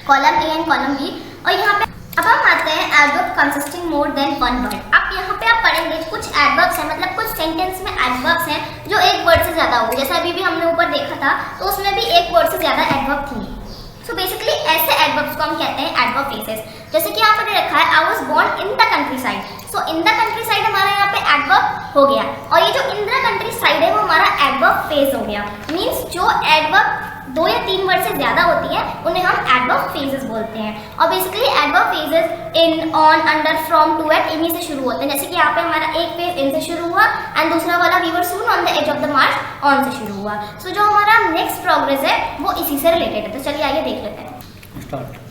column A and column B, और यहाँ पे अब हम आते हैं adverb consisting more than one word. अब यहाँ पे आप पढ़ेंगे कुछ एडवर्ब्स हैं, मतलब कुछ सेंटेंस में एडवर्ब्स हैं जो एक वर्ड से ज्यादा होगी। जैसे अभी भी हमने ऊपर देखा था, तो उसमें भी एक वर्ड से ज्यादा एडवर्ब थी। सो बेसिकली ऐसे एडवर्ब्स को हम कहते हैं एडवर्ब फ्रेजेस। जैसे कि यहाँ पे दे रखा है I was born in the countryside, so in the countryside हमारा यहाँ पे एडवर्ब हो गया, और ये जो इन द कंट्री साइड है वो हमारा एडवर्ब फ्रेज हो गया। मीन्स जो एडवर्ब 2 या 3 वर्ड से ज्यादा होती है उन्हें हम एडवर्ब फ्रेजेस बोलते हैं। और basically adverb phrases in, on, under, from, to, at इन्हीं से शुरू होते हैं। जैसे कि यहाँ पे हमारा एक फ्रेज इन से शुरू हुआ, एंड दूसरा वाला we were soon on the edge of the march on से शुरू हुआ। सो जो हमारा नेक्स्ट प्रोग्रेस है वो इसी से रिलेटेड है। तो चलिए आइए देख लेते हैं।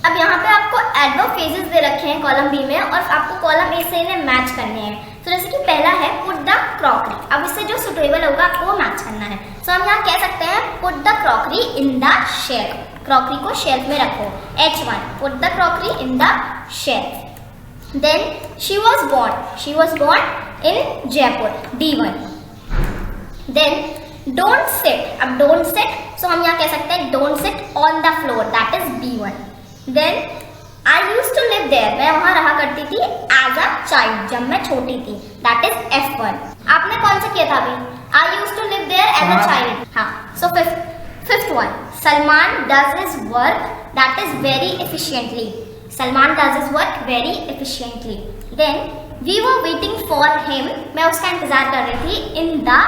अब यहाँ पे आपको एडवर्ब फ्रेजेस दे रखे हैं कॉलम बी में, और आपको कॉलम ए से इन्हें मैच करने हैं। तो जैसे कि पहला है पुट द क्रॉकरी, अब इससे जो सुटेबल होगा आपको वो मैच करना है। सो हम यहाँ कह सकते हैं put the crockery in the shelf, crockery को शेल्फ में रखो, H1, put the crockery in the shelf. Then she was born in Jaipur, D1। Then don't sit, अब डोंट सिट, सो हम यहाँ कह सकते हैं don't sit on the floor, that is B1। Then I used to live there, मैं वहाँ रहा करती थी as a child, जब मैं छोटी थी, that is F1। आपने कौन सा किया था अभी? I used to live there as a child। हाँ, so fifth one, Salman does his work that is very efficiently, Salman does his work very efficiently। Then we were waiting for him, मैं उसका इंतजार कर रही थी in the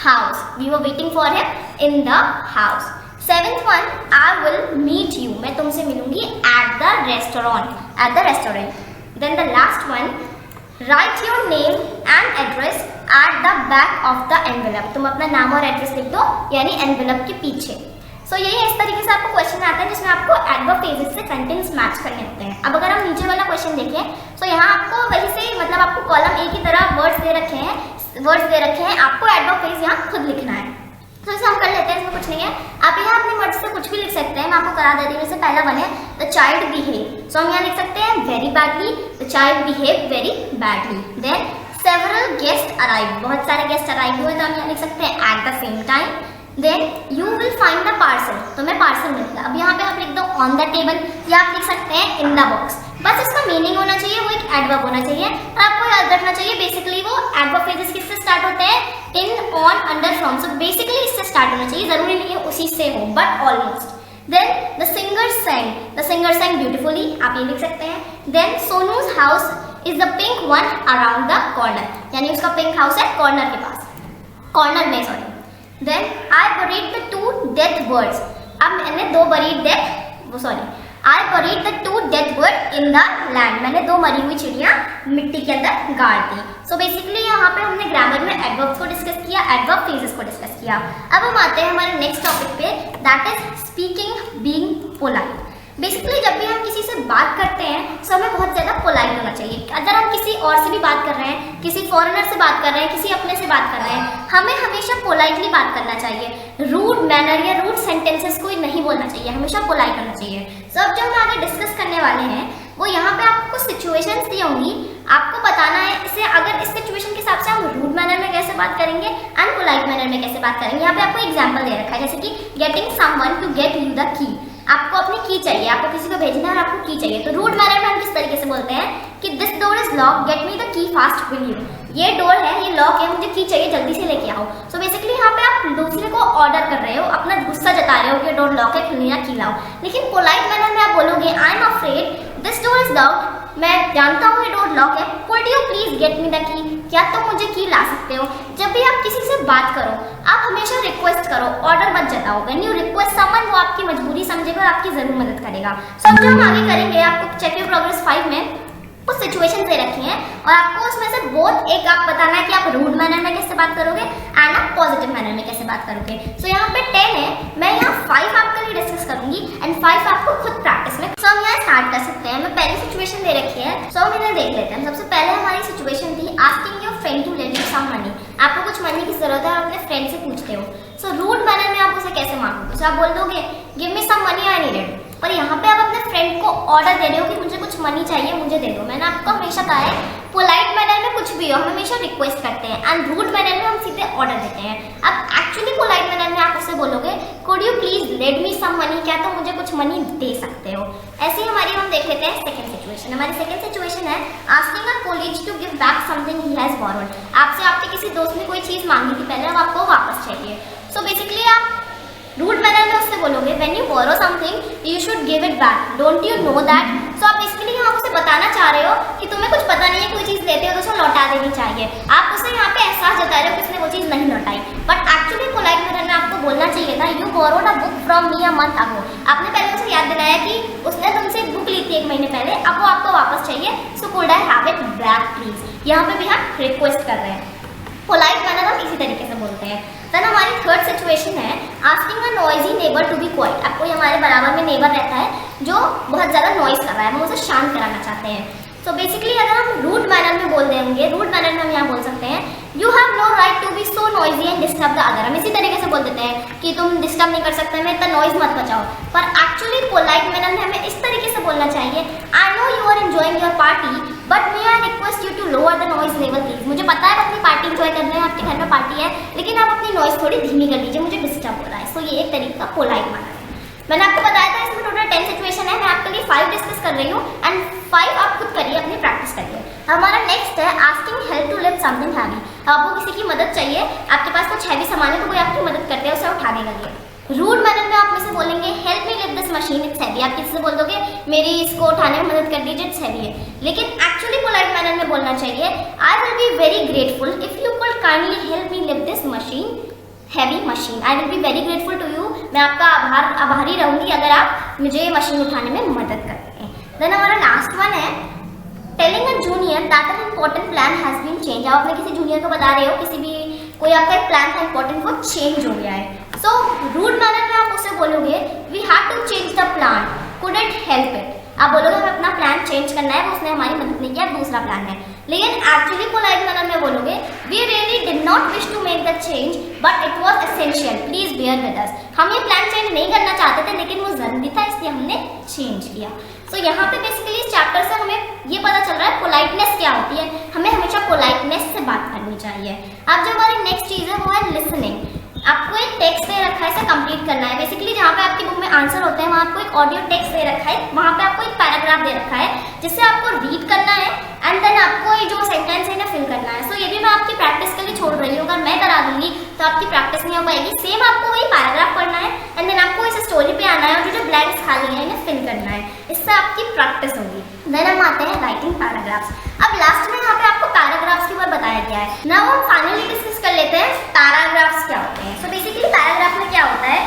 house, we were waiting for him in the house। Seventh one, I will meet you, मैं तुमसे मिलूंगी at the restaurant। Then the last one, write your name and address at the back of the envelope, तुम अपना नाम और address लिख दो यानी एनवेलप के पीछे। सो यही इस तरीके से आपको क्वेश्चन आता है जिसमें आपको एडवर्ब फ्रेजेस से सेंटेंस मैच करने होते हैं। अब अगर हम नीचे वाला क्वेश्चन देखें तो यहाँ आपको वही से मतलब आपको कॉलम ए की तरह वर्ड्स दे रखे हैं, आपको एडवर्ब फ्रेज यहाँ खुद लिखना है। तो इसे हम कर लेते हैं, इसमें कुछ नहीं है, आप यहाँ अपने वर्ड से कुछ भी लिख सकते हैं। मैं आपको करा देती हूँ। जैसे पहला वन है द चाइल्ड बिहेव, सो हम यहाँ लिख सकते हैं very badly, the child behave very badly. Then several guest arrive, बहुत सारे गेस्ट अराइव हुए तो हम यहाँ लिख सकते हैं at the same time. Then you will find the parcel, तो मैं पार्सल मिलेगा। अब यहाँ पे आप लिख दो ऑन द टेबल, या आप लिख सकते हैं इन द बॉक्स। बस इसका मीनिंग होना चाहिए, वो एक एडवर्ब होना चाहिए और आपको याद रखना चाहिए बेसिकली वो एडवर्ब फ्रेजेस किससे स्टार्ट होते हैं, in, on, under, from. So basically इससे स्टार्ट होना चाहिए, जरूरी नहीं है उसी से हो, but almost. Then the singer sang beautifully, आप ये लिख सकते हैं। Then Sonu's house is the pink one around the corner, यानी उसका पिंक हाउस है कॉर्नर के पास, कॉर्नर में, sorry. Then I buried the 2 dead birds, अब मैंने दो buried I buried the 2 dead birds in the land, मैंने दो मरी हुई चिड़िया मिट्टी के अंदर गाड़ दी। सो बेसिकली यहाँ पे हमने ग्रामर में एडवर्ब्स को डिस्कस किया, एडवर्ब फ्रेजेस को डिस्कस किया। अब हम आते हैं हमारे नेक्स्ट टॉपिक पे, that is speaking being polite. Basically जब भी हम किसी से बात करते हैं तो हमें बहुत ज़्यादा पोलाइट होना चाहिए। अगर हम किसी और से भी बात कर रहे हैं, किसी फॉरेनर से बात कर रहे हैं, किसी अपने से बात कर रहे हैं, हमें हमेशा पोलाइटली बात करना चाहिए। रूड मैनर या रूड सेंटेंसेस को नहीं बोलना चाहिए, हमेशा पोलाइट होना चाहिए। सो अब जो हम आगे डिस्कस करने वाले हैं वो यहाँ पे आपको सिचुएशंस दी होंगी, आपको बताना है इसे, अगर इस सिचुएशन के हिसाब से हम रूड मैनर में कैसे बात करेंगे एंड पोलाइट मैनर में कैसे बात करेंगे। यहाँ पे आपको एग्जाम्पल दे रखा है, जैसे कि getting someone to get you the key, आपको अपनी की चाहिए, आपको किसी को भेजना है और आपको की चाहिए। तो रूड मैनर में हम किस तरीके से बोलते हैं कि this door is lock, get me the key fast will you, ये डोर है, ये लॉक है, मुझे की चाहिए, जल्दी से लेके आओ। सो बेसिकली यहाँ पे आप दूसरे को ऑर्डर कर रहे हो, अपना गुस्सा जता रहे हो कि डोर लॉक है, खुलना की लाओ। लेकिन पोलाइट मैनर में आप बोलोगे I am afraid this door is lock, मैं जानता हूँ ये डोर लॉक है, could you please get me the key, क्या तुम मुझे की ला सकते हो। जब भी आप किसी से बात करो आप हमेशा रिक्वेस्ट करो, ऑर्डर मत जताओ। व्हेन यू रिक्वेस्ट समवन, वो आपकी मजबूरी समझेगा और आपकी जरूर मदद करेगा। सो अब जो हम आगे करेंगे, आपको चेक योर प्रोग्रेस 5 में कुछ सिचुएशन दे रखी हैं और आपको उसमें से बोथ एक आप बताना है कि आप रूड मैनर में कैसे बात करोगे एंड आप पॉजिटिव मैनर में कैसे बात करोगे। सो यहाँ पे 10 है, मैं यहाँ 5 आपके लिए डिस्कस करूंगी एंड 5 आपको खुद प्रैक्टिस में। सो हम यहाँ स्टार्ट कर सकते हैं। मैं पहली सिचुएशन दे रखी है, सो हम इन्हें देख लेते हैं। सबसे पहले हमारी सिचुएशन थी asking your friend to lend you some money, आपको कुछ मनी की जरूरत है और अपने फ्रेंड से पूछते हो। सो रूड मैनर में आप उसे कैसे मांगोगे, तो आप बोल दोगे give me some money I need it, पर यहाँ पे आप अपने फ्रेंड को ऑर्डर दे रहे हो कि मुझे कुछ मनी चाहिए, मुझे दे दो। मैंने आपको हमेशा कहा है पोलाइट मैनर में कुछ भी हो हम हमेशा रिक्वेस्ट करते हैं एंड रूड मैनर में हम सीधे ऑर्डर देते हैं। अब एक्चुअली पोलाइट मैनर में आप उससे बोलोगे could you please let me some money, क्या तुम मुझे कुछ मनी दे सकते हो। ऐसे ही हमारी हम देख लेते हैं सेकंड सिचुएशन। हमारी सेकंड सिचुएशन है asking a college to give back something he has borrowed, आपसे आपके किसी दोस्त ने कोई चीज मांगी थी पहले, अब आपको वापस चाहिए। सो बेसिकली आप रूड मैनर में उससे बोलोगे when you borrow something you should give it back, don't you know that. So आप बेसिकली यहाँ उसे बताना चाह रहे हो कि तुम्हें कुछ पता नहीं है, कोई चीज़ लेते हो तो उसे लौटा देनी चाहिए। आप उसे यहाँ पे एहसास जता रहे हो कि उसने वो चीज़ नहीं लौटाई, बट एक्चुअली पोलाइट मैनर में आपको बोलना चाहिए था you borrowed a book from me a month ago, आपने पहले उसे याद दिलाया कि उसने तुमसे एक बुक ली थी 1 महीने पहले, अब वो आपको वापस चाहिए। So could I have it back please, यहाँ पे भी हम रिक्वेस्ट कर रहे हैं। पोलाइट मैनर हम इसी तरीके से बोलते हैं। देन हमारी थर्ड सिचुएशन है asking a noisy neighbour to be quiet, आपको हमारे बराबर में नेबर रहता है जो बहुत ज़्यादा नॉइज कर रहा है, हम उसे शांत कराना चाहते हैं। सो बेसिकली अगर हम रूड मैनर में बोल देंगे, रूड मैनर में हम यहाँ बोल सकते हैं you have no right to be so noisy and disturb the other, हम इसी तरीके से बोल देते हैं कि तुम डिस्टर्ब नहीं कर सकते, हमें इतना नॉइज मत बचाओ। पर एक्चुअली पोलाइट मैनर में हमें इस तरीके से बोलना चाहिए I know you are enjoying your party but may I request you to lower the noise level please, मुझे पता है आप अपनी पार्टी एंजॉय कर रहे हैं, आपके घर में पार्टी है, लेकिन आप अपनी नॉइज थोड़ी धीमी कर लीजिए, मुझे डिस्टर्ब हो रहा है। सो ये एक तरीके का पोलाइट मैनर है। मैंने आपको बताया था इसमें टोटल 10 सिचुएशन है, मैं आपके लिए 5 डिस्कस कर रही हूँ एंड 5 आप खुद करिए, अपनी प्रैक्टिस करिए। हमारा नेक्स्ट है asking help to lift something heavy, आपको किसी की मदद चाहिए, आपके पास कुछ हैवी सामान है तो कोई आपकी मदद करते हैं उसे उठाने के लिए। रूड मैनर में आप में से बोलेंगे help me lift this machine it's heavy, आप किसी से बोल दोगे मेरी इसको उठाने में मदद कर दीजिए इट्स हैवी है। लेकिन एक्चुअली पोलाइट मैनर में बोलना चाहिए I will be very grateful if you could kindly help me lift this machine heavy machine, I will be very grateful to you, मैं आपका आभारी रहूंगी अगर आप मुझे ये मशीन उठाने में मदद करते हैं। देन हमारा लास्ट वन है telling a junior that an important plan has been change, आप अपने किसी जूनियर को बता रहे हो किसी भी कोई आपका एक प्लान था इंपॉर्टेंट वो चेंज हो गया है। सो रूड मैनर में आप उसे बोलोगे we have to change the plan, couldn't help it. आप बोलोगे हमें अपना प्लान चेंज करना है, वो उसने हमारी मदद नहीं किया, दूसरा प्लान है। लेकिन एक्चुअली पोलाइट मैनर में बोलोगे we really did not wish to make the change but it was essential, please bear with us. हम ये प्लान चेंज नहीं करना चाहते थे लेकिन वो जरूरी था, इसलिए हमने चेंज किया। सो यहाँ पे बेसिकली इस चैप्टर से हमें ये पता चल रहा है पोलाइटनेस क्या होती है। हमें हमेशा पोलाइटनेस से बात करनी चाहिए। अब जो हमारी नेक्स्ट चीज़ है वो है लिसनिंग। आपको एक टेक्स्ट दे रखा है, इसे कंप्लीट करना है। बेसिकली जहाँ पे आपकी बुक में आंसर होते हैं वहाँ आपको एक ऑडियो टेक्स्ट दे रखा है, वहाँ पे आपको एक पैराग्राफ दे रखा है जिसे आपको रीड करना है एंड देन आपको ये जो सेंटेंस है ना फिल करना है। सो ये भी मैं आपकी प्रैक्टिस के लिए छोड़ रही हूँ, अगर मैं करा दूंगी तो आपकी प्रैक्टिस नहीं हो पाएगी। सेम आपको वही पैराग्राफ पढ़ना है एंड देन आपको इस स्टोरी पे आना है और जो ब्लैंक्स खाली है इन्हें फिल करना है, इससे आपकी प्रैक्टिस होगी। देन हम आते हैं राइटिंग पैराग्राफ्स। अब लास्ट में यहाँ पे आपको पैराग्राफ्स के ऊपर बताया गया है। नाउ हम फाइनली डिस्कस कर लेते हैं पैराग्राफ्स क्या होते हैं। सो बेसिकली पैराग्राफ में क्या होता है,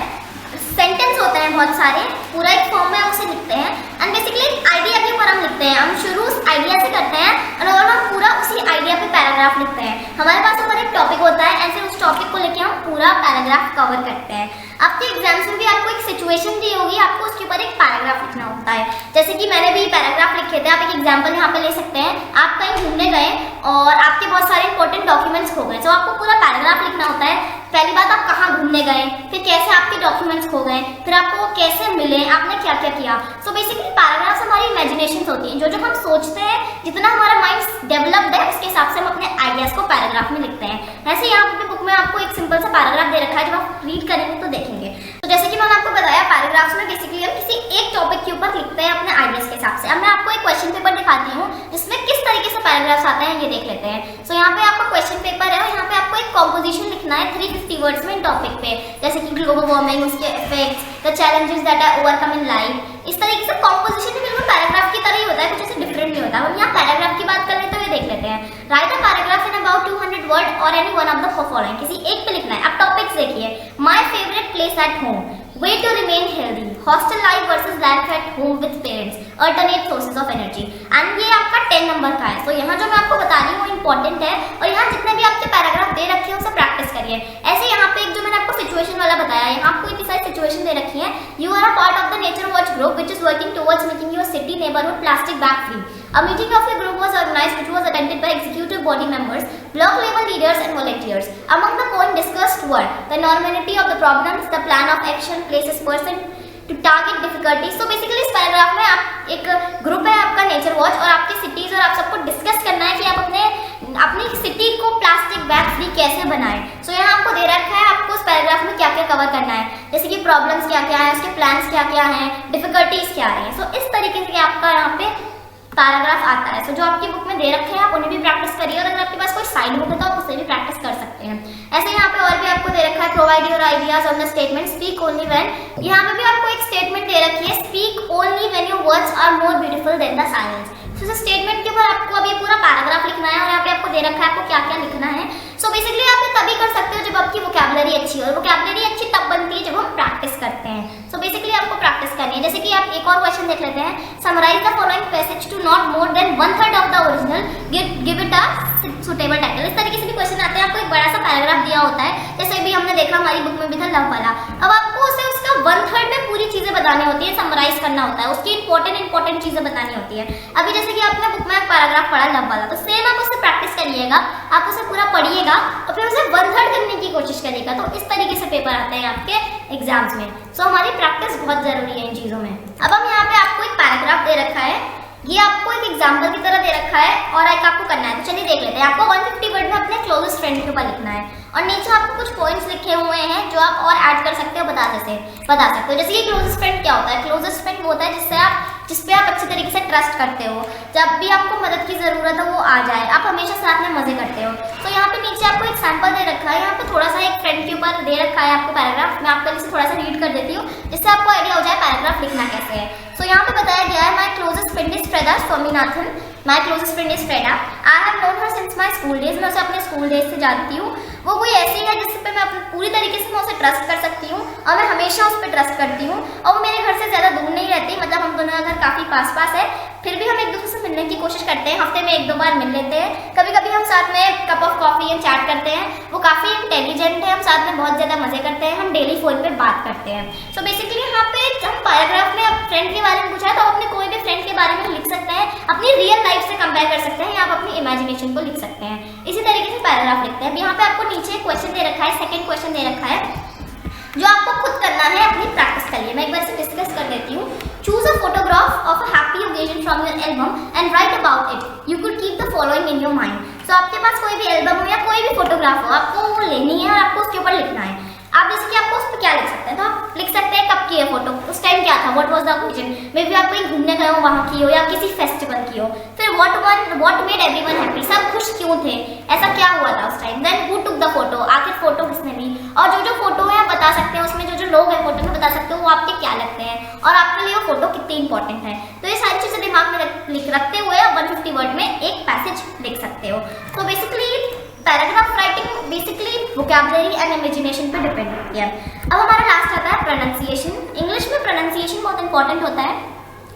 सेंटेंस होते हैं बहुत सारे, पूरा एक फॉर्म में उसे लिखते हैं एंड बेसिकली एक आइडिया के ऊपर हम लिखते हैं। हम शुरू उस आइडिया से करते हैं और हम पूरा उसी आइडिया पे पैराग्राफ लिखते हैं। हमारे पास ऊपर एक टॉपिक होता है, ऐसे उस टॉपिक को लेके हम पूरा पैराग्राफ कवर करते हैं। आपके एग्जाम्स में भी आपको एक सिचुएशन दी होगी, आपको उसके ऊपर एक पैराग्राफ लिखना होता है। जैसे कि मैंने भी पैराग्राफ लिखे थे, आप एक एग्जाम्पल यहाँ पे ले सकते हैं। आप कहीं घूमने गए और आपके बहुत सारे इंपॉर्टेंट डॉक्यूमेंट्स खो गए, तो आपको पूरा पैराग्राफ लिखना होता है। पहली बात आप कहाँ घूमने गए, फिर कैसे आपके डॉक्यूमेंट्स खो गए, फिर आपको वो कैसे मिले, आपने क्या क्या किया। सो बेसिकली पैराग्राफ्स हमारी इमेजिनेशंस होती हैं, जो हम सोचते हैं, जितना हमारा माइंड डेवलप्ड है उसके हिसाब से हम अपने आइडियाज को पैराग्राफ में लिखते हैं। ऐसे यहाँ पे बुक में आपको एक सिंपल सा पैराग्राफ दे रखा है, जब आप रीड करेंगे तो देखेंगे। तो जैसे कि मैंने आपको बताया पैराग्राफ्स में बेसिकली हम किसी एक टॉपिक के ऊपर लिखते हैं अपने आइडियाज के हिसाब से। अब मैं आपको एक क्वेश्चन पेपर दिखाती हूँ जिसमें किस तरीके से पैराग्राफ्स आते हैं, ये देख लेते हैं। सो यहाँ पे आपका क्वेश्चन पेपर है और यहाँ पे आपको एक कॉम्पोजिशन लिखना है 350 वर्ड्स में टॉपिक पे, जैसे कि ग्लोबल वार्मिंग, उसके effects, the challenges that are overcome in life. इस तरीके से कॉम्पोजिशन भी बिल्कुल पैराग्राफ की तरह ही होता है, कुछ ऐसे डिफरेंट नहीं होता। हम यहाँ पैराग्राफ की बात कर लेते हुए देख लेते हैं। Write a paragraph in about 200 word और any one of the following. किसी एक पे लिखना है। अब टॉपिक्स देखिए, my favourite place at home, way to remain healthy, hostel life versus life at home with parents, alternate sources of energy। And ये आपका 10 नंबर का है। तो यहाँ जो मैं आपको बता रही हूँ वो इंपॉर्टेंट है और यहाँ जितने भी आपके पैराग्राफ दे रखे हैं उसे प्रैक्टिस करिए। ऐसे यहाँ पे एक जो मैंने आपको सिचुएशन वाला बताया, यहाँ आपको इतनी सारी सिचुएशन दे रखी है। You are a part of the nature watch group which is working towards making your city neighbourhood plastic bag free. A meeting of your group was organized which was attended by executive body members, block level leaders and volunteers. Among the point discussed were the enormity of the problems, the plan of action, places person to target difficulties। So basically इस paragraph में आप एक group है आपका nature watch और आपकी cities और आप सबको डिस्कस करना है कि आप अपनी सिटी को प्लास्टिक बैग फ्री कैसे बनाएं। सो यहाँ आपको दे रखा है आपको उस पैराग्राफ में क्या क्या कवर करना है, जैसे कि प्रॉब्लम्स क्या क्या है, उसके प्लान्स क्या क्या हैं, डिफिकल्टीज क्या है। सो इस तरीके से आपका यहाँ पे पैराग्राफ आता है। सो जो आपकी बुक में दे रखे हैं आप उन्हें भी प्रैक्टिस करिए और अगर आपके पास कोई साइड बुक है तो आप उससे भी प्रैक्टिस कर सकते हैं। ऐसे यहाँ पे और भी आपको दे रखा है provide your ideas on the statement speak only when. यहाँ पे भी आपको एक स्टेटमेंट दे रखी है speak only when your words are more beautiful than the silence. तो इस स्टेटमेंट के ऊपर आपको अभी पूरा पैराग्राफ लिखना है और यहाँ पे आपको दे रखा है आपको क्या क्या लिखना है। सो बेसिकली आप ये तभी कर सकते हो जब आपकी वोकैबुलरी अच्छी हो, और वोकैबुलरी अच्छी तब बनती है जब हम प्रैक्टिस करते हैं। सो बेसिकली आपको प्रैक्टिस करनी है। जैसे कि आप एक और क्वेश्चन देख लेते हैं, summarise the following passage to not more than 1/3 of the original, give it a suitable title. इस तरीके से भी क्वेश्चन आते हैं। आपको एक बड़ा सा पैराग्राफ दिया होता है, जैसे भी हमने देखा हमारी बुक में भी था लव वाला। अब आपको उसे उसका 1/3 में पूरी चीजें बतानी होती है, समराइज करना होता है, उसकी इंपॉर्टेंट चीजें बतानी होती है। अभी जैसे कि आपने बुक में एक पैराग्राफ पढ़ा लव वाला, तो सेम आप उसे प्रैक्टिस करिएगा, आप उसे पूरा पढ़िएगा और फिर उसे 1/3 करने की कोशिश करिएगा। तो इस तरीके से पेपर आते हैं आपके एग्जाम्स में। सो हमारी प्रैक्टिस बहुत जरूरी है इन चीजों में। अब हम यहाँ पे आपको एक पैराग्राफ दे रखा है, ये आपको एक एग्जाम्पल की तरह दे रखा है और एक आपको करना है। तो चलिए देख लेते हैं। आपको 150 वर्ड में अपने क्लोजेस्ट फ्रेंड के ऊपर लिखना है और नीचे आपको कुछ पॉइंट्स लिखे हुए हैं जो आप और ऐड कर सकते हो, बता सकते हो। जैसे कि क्लोजेस्ट फ्रेंड क्या होता है, क्लोजेस्ट फ्रेंड वो होता है जिस पे आप अच्छे तरीके से ट्रस्ट करते हो, जब भी आपको मदद की जरूरत हो वो आ जाए, आप हमेशा साथ में मजे करते हो। तो यहाँ पे नीचे आपको एक सैंपल दे रखा है, यहाँ पे थोड़ा सा एक फ्रेंड के ऊपर दे रखा है आपको पैराग्राफ। मैं आपको इसे थोड़ा सा रीड कर देती हूँ जिससे आपको आइडिया हो जाए पैराग्राफ लिखना कैसे है। सो यहाँ पे बताया गया है, my closest friend is Freda Swaminathan. My closest friend is Freda, I have known her since my school days. मैं उसे अपने स्कूल डेज से जानती हूँ। वो कोई ऐसी है जिस पे मैं अपने पूरी तरीके से मैं उसे ट्रस्ट कर सकती हूँ और मैं हमेशा उस पर ट्रस्ट करती हूँ। और वो मेरे घर से ज़्यादा दूर नहीं रहती, मतलब हम दोनों का घर काफ़ी पास है, फिर भी हम एक दूसरे से मिलने की कोशिश करते हैं। हफ्ते में 1-2 बार मिल लेते हैं। कभी कभी हम साथ में cup of coffee and chat करते हैं। वो काफ़ी इंटेलिजेंट है, हम साथ में बहुत बहुत ज़्यादा मजे करते हैं, हम डेली फ़ोन पे बात करते हैं। सो बेसिकली यहाँ पे हम पैराग्राफ में अब फ्रेंड के बारे में पूछा है तो अपने कोई भी फ्रेंड के बारे में लिख सकते हैं, अपनी रियल लाइफ से कंपेयर कर सकते हैं या आप अपनी इमेजिनेशन को लिख सकते हैं। इसी तरीके से पैराग्राफ लिखते हैं। यहाँ पे आपको नीचे क्वेश्चन दे रखा है, सेकेंड क्वेश्चन दे रखा है जो आपको खुद करना है अपनी प्रैक्टिस के लिए। मैं एक बार इसे डिस्कस कर देती हूँ। Choose a photograph of a happy occasion from your album and write about it. You could keep the following in your mind. So आपके पास कोई भी एल्बम हो या कोई भी फोटोग्राफ हो, आपको वो लेनी है और आपको उसके ऊपर लिखना है। आप जैसे कि आपको उस पर क्या लिख सकते हैं, तो आप लिख सकते हैं कब की है फोटो, उस टाइम क्या था, what was the occasion, may be आप कहीं घूमने गए हो वहाँ की हो या किसी फेस्टिवल की हो। फिर व्हाट मेड एवरीवन हैप्पी, सब खुश क्यों थे, ऐसा क्या हुआ था उस time. Then who took the photo, आखिर फोटो किसने ली। और जो फोटो है आप बता सकते हैं, उसमें जो लोग हैं फोटो में बता सकते हो वो आपके क्या लगते हैं और आपके लिए वो फोटो कितनी इंपॉर्टेंट है। तो ये सारी चीजें दिमाग में रखते हुए आप 150 वर्ड में एक पैसेज लिख सकते हो। तो basically paragraph writing basically vocabulary and imagination पे डिपेंड करती है। अब हमारा लास्ट आता है प्रोनाउंसिएशन। इंग्लिश में प्रोनाउंसिएशन बहुत इंपॉर्टेंट होता है,